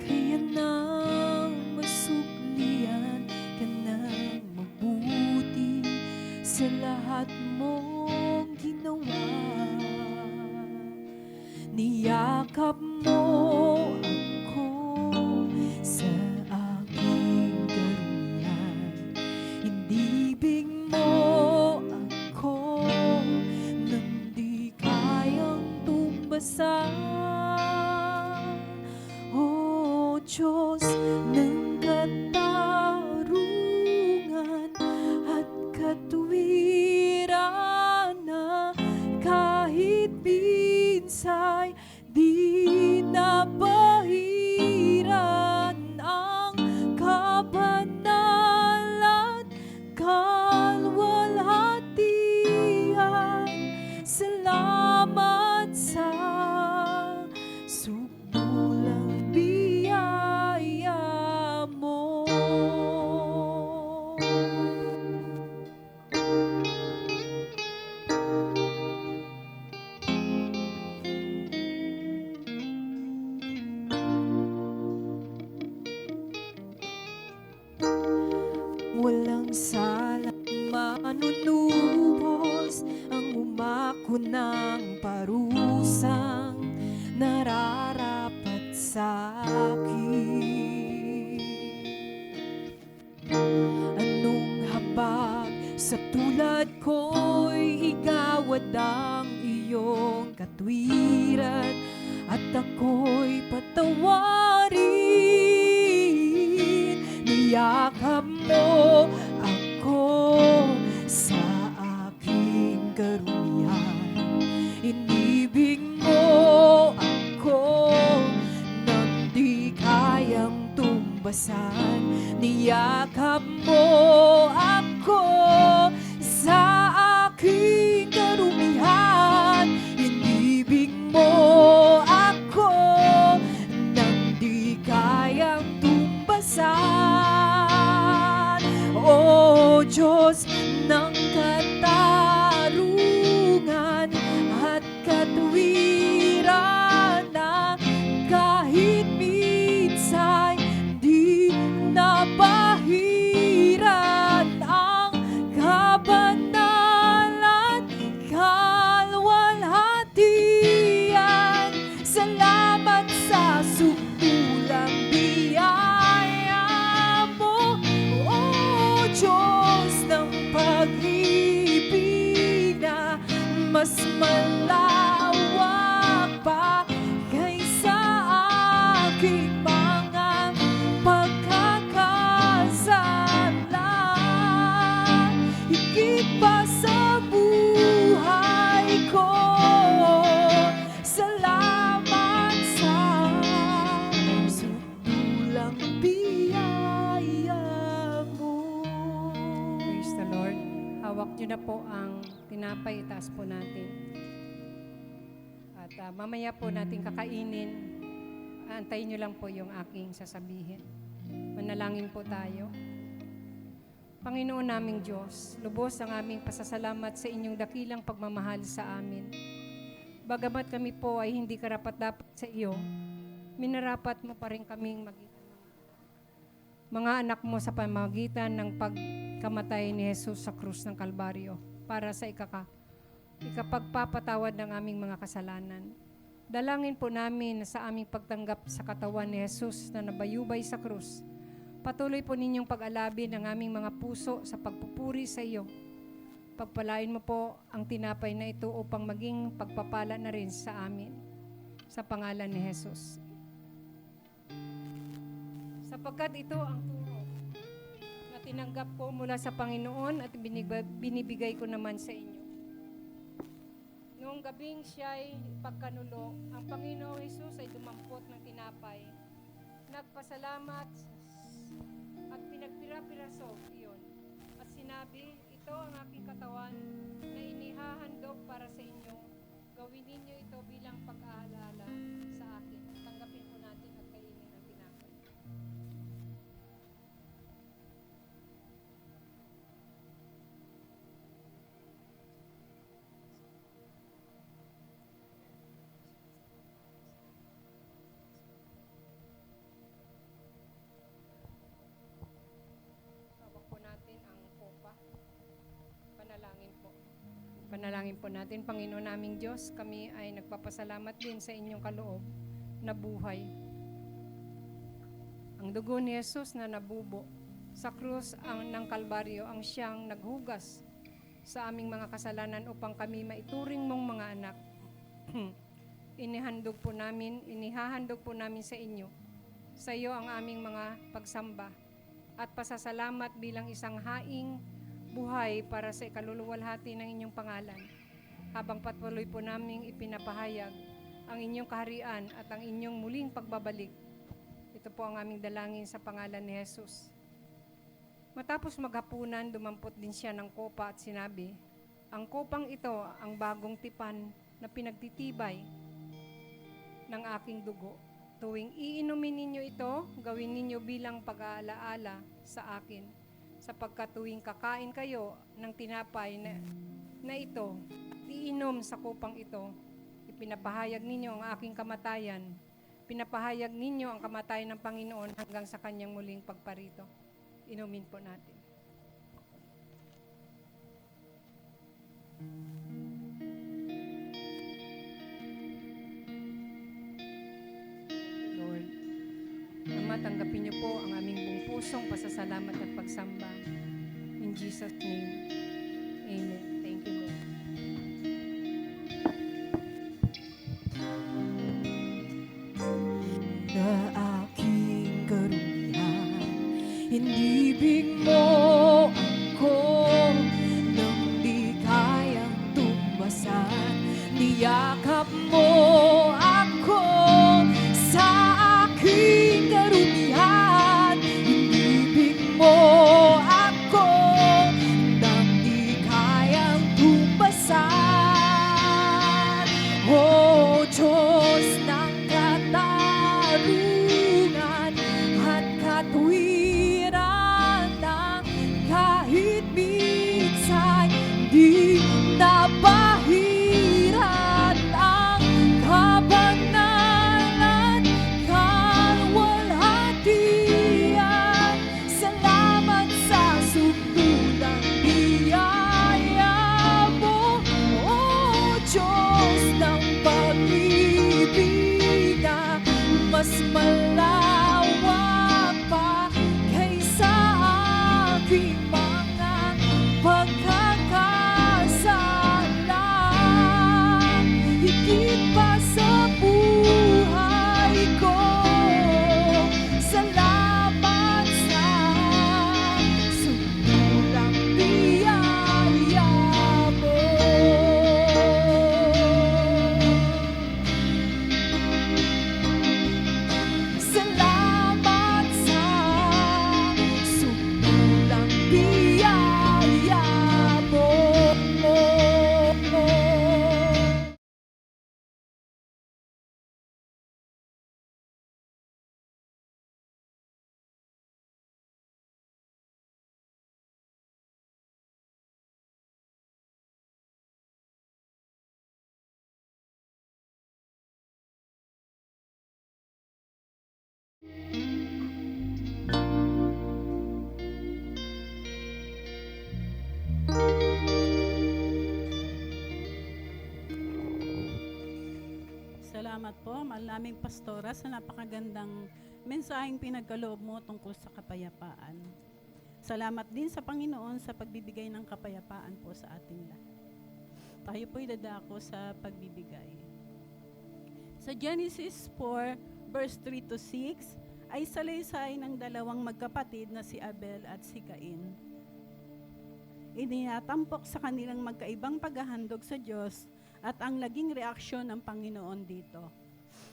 kakayanang masuklian ka ng mabuti sa lahat mong ginawa. Niyakap mo ako sa aking karumihan. Inibig mo ako nang di kayang tumbasan. O Diyos ng katarungan at katuwiran na kahit minsay di napahiran ang kabanalan, kalwalhatian. Salamat sa subulang biyaya mo. Walang salang manunubos ang umako ng parusang nararapat sa akin. Anong habag sa tulad ko'y igawad ang iyong katwiran at ako'y patawarin. Niyakap mo ako sa aking karumihan. Inibig mo ako nang di kayang tumbasan. Niyakap mo ako sa aking karumihan. Inibig mo ako nang di kayang tumbasan. O Diyos ng katarungan at katuwiran na kahit minsay di napahiran ang kabanalan, kalwalhatian. Salamat sa sukulang biyaya mo, O Diyos ng pag-ibig na mas malawak pa kaysa aking mga pagkakasala. Higit pa sa buhay ko, salamat sa sukulang biyaya mo. Praise the Lord. Hawak niyo na po ang tinapay, itaas po natin. At mamaya po natin kakainin. Antayin niyo lang po yung aking sasabihin. Manalangin po tayo. Panginoon naming Diyos, lubos ang aming pasasalamat sa inyong dakilang pagmamahal sa amin. Bagamat kami po ay hindi karapat-dapat sa iyo, minarapat mo pa rin kaming maging mga anak mo sa pamamagitan ng pagkamatay ni Jesus sa krus ng Kalbaryo para sa ikapagpapatawad ng aming mga kasalanan. Dalangin po namin na sa aming pagtanggap sa katawan ni Jesus na nabayubay sa krus, patuloy po ninyong pag-alabin ang aming mga puso sa pagpupuri sa iyo. Pagpalain mo po ang tinapay na ito upang maging pagpapala na rin sa amin. Sa pangalan ni Jesus. sapagkat ito ang turo na tinanggap ko mula sa Panginoon at binibigay ko naman sa inyo. Noong gabing siya'y pagkanulo, ang Panginoong Hesus ay dumampot ng tinapay, nagpasalamat at pinagpira-piraso iyon. At sinabi, ito ang aking katawan na inihahandog para sa inyo. Gawin ninyo ito bilang pag-aalala sa akin. Tanggapin po natin at kainin ang tinapay. Hawak po natin ang kopa. Panalangin po. Panalangin po natin, Panginoon naming Diyos, kami ay nagpapasalamat din sa inyong kaloob na buhay. Ang dugo ni Jesus na nabubo sa krus ng Kalbaryo ang siyang naghugas sa aming mga kasalanan upang kami maituring mong mga anak. Inihahandog po namin sa inyo. Sa iyo ang aming mga pagsamba at pasasalamat bilang isang haing buhay para sa ikaluluwalhati ng inyong pangalan. Habang patuloy po naming ipinapahayag ang inyong kaharian at ang inyong muling pagbabalik. Ito po ang aming dalangin sa pangalan ni Jesus. Matapos maghapunan, dumampot din siya ng kopa at sinabi, ang kopang ito ang bagong tipan na pinagtitibay ng aking dugo. Tuwing iinumin ninyo ito, gawin ninyo bilang pag-aalaala sa akin. Sapagkat tuwing kakain kayo ng tinapay na ito, iinom sa kopang ito, ipinapahayag ninyo ang aking kamatayan. Pinapahayag ninyo ang kamatayan ng Panginoon hanggang sa kanyang muling pagparito. Inumin po natin. Lord, tanggapin niyo po ang aming buong pusong pasasalamat at pagsamba. In Jesus' name, Amen. Thank you, Lord. Na aking karumihan, inibig mo ako nang di kayang tumbasan. Niyakap mo ako sa aking karumihan, inibig mo ako nang di kayang tumbasan. O Diyos ng katarungan at katwiran ng kahit minsan di nabahiran ang kabanalan, kalwalhatian. Salamat sa sundulang biyaya mo, O Diyos ng pag-ibig na mas malawak pa kaysa aking mga pagkakasala. Higit pa sa buhay ko, salamat sa sundulang biyaya mo. Salamat sa sundulang biyaya mo. Salamat po, mahal naming pastora, sa napakagandang mensaheng pinagkaloob mo tungkol sa kapayapaan. Salamat din sa Panginoon sa pagbibigay ng kapayapaan po sa ating lahat. Tayo po'y dadako sa pagbibigay. Sa Genesis 4, verse 3 to 6, ay salaysay ng dalawang magkapatid na si Abel at si Cain. Iniyatampok sa kanilang magkaibang paghahandog sa Diyos at ang naging reaksyon ng Panginoon dito.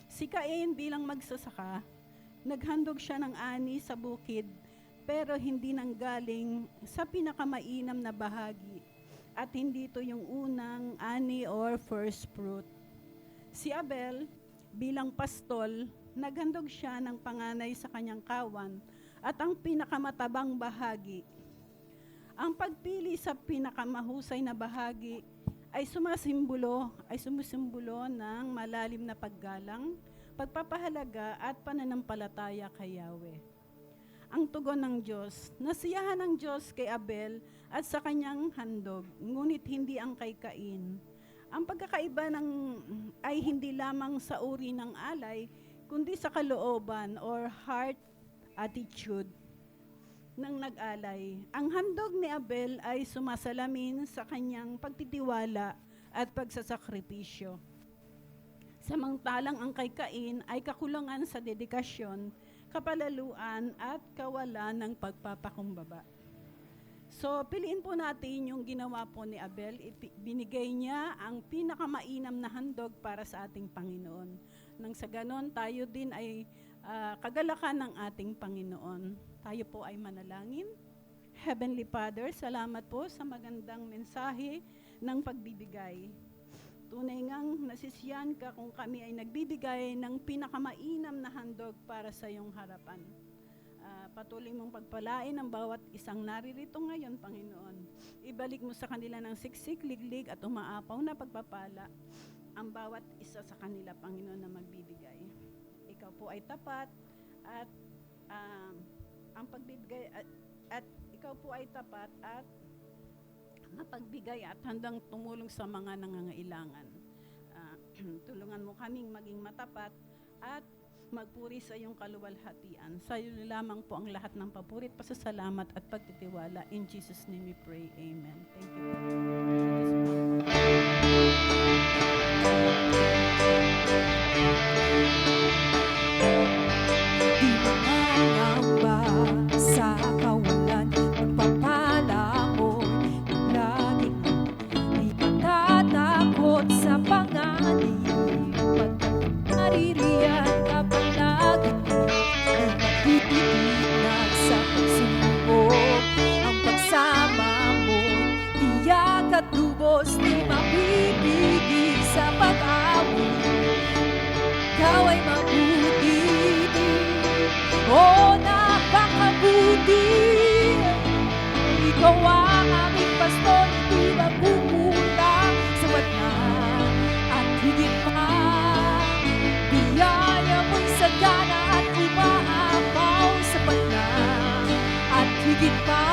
Si Cain bilang magsasaka, naghandog siya ng ani sa bukid pero hindi nanggaling sa pinakamainam na bahagi at hindi ito yung unang ani or first fruit. Si Abel bilang pastol, naghandog siya ng panganay sa kanyang kawan at ang pinakamatabang bahagi. Ang pagpili sa pinakamahusay na bahagi ay sumusimbolo ng malalim na paggalang, pagpapahalaga at pananampalataya kay Yahweh. Ang tugon ng Diyos, nasiyahan ng Diyos kay Abel at sa kanyang handog, ngunit hindi ang kay Cain. Ang pagkakaiba ay hindi lamang sa uri ng alay, kundi sa kalooban or heart attitude ng nag-alay. Ang handog ni Abel ay sumasalamin sa kanyang pagtitiwala at pagsasakripisyo. Samantalang ang kay Cain ay kakulangan sa dedikasyon, kapalaluan at kawalan ng pagpapakumbaba. So, piliin po natin yung ginawa po ni Abel. Binigay niya ang pinakamainam na handog para sa ating Panginoon. Nang sa ganon, tayo din ay kagalakan ng ating Panginoon. Tayo po ay manalangin. Heavenly Father, salamat po sa magandang mensahe ng pagbibigay. Tunay ngang nasisiyan ka kung kami ay nagbibigay ng pinakamainam na handog para sa iyong harapan. Patuloy mong pagpalain ang bawat isang naririto ngayon, Panginoon. Ibalik mo sa kanila ng siksik, liglig at umaapaw na pagpapala ang bawat isa sa kanila, Panginoon, na magbibigay. Ikaw po ay tapat at ang pagbibigay at ikaw po ay tapat at mapagbigay at handang tumulong sa mga nangangailangan. Tulungan mo kaming maging matapat at magpuri sa iyong kaluwalhatian. Sa iyo lamang po ang lahat ng papuri at pasasalamat at pagtitiwala. In Jesus' name we pray. Amen. Thank you. Di mangangamba sa kawalan, pagpapala mo'y laging di matatakot sa panganib, pagkat naririyan ka palagi, ay matitinag sa pagsubok. Ang pagsama mo'y tiyak at lubos, di mapipigil sa pag-awit. Ikaw ay mabuti, oh napakabuti. Ikaw ang aming pastor, di magkukulang. Sapat na at higit pa, biyaya mo'y sagana at umaapaw. Sapat na at higit pa,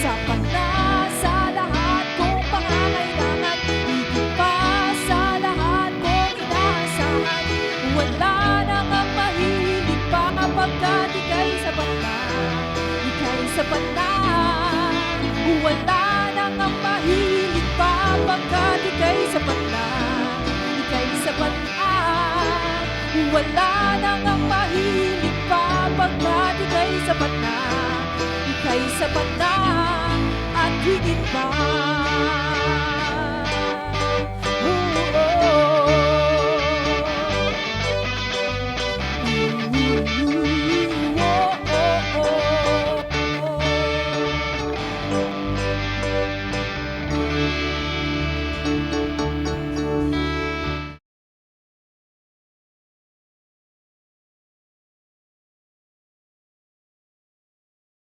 sapat na sa lahat kong pangangailangan, higit pa sa lahat kong inaasahan. Wala nang ang mahilig pa pagkat ika'y sapat na, ika'y sapat na. Wala nang ang mahilig pa pagkat ika'y sapat na, ika'y sapat na. Wala nang ang mahilig pa pagkat ika'y sapat na, ika'y sapat na at higit pa.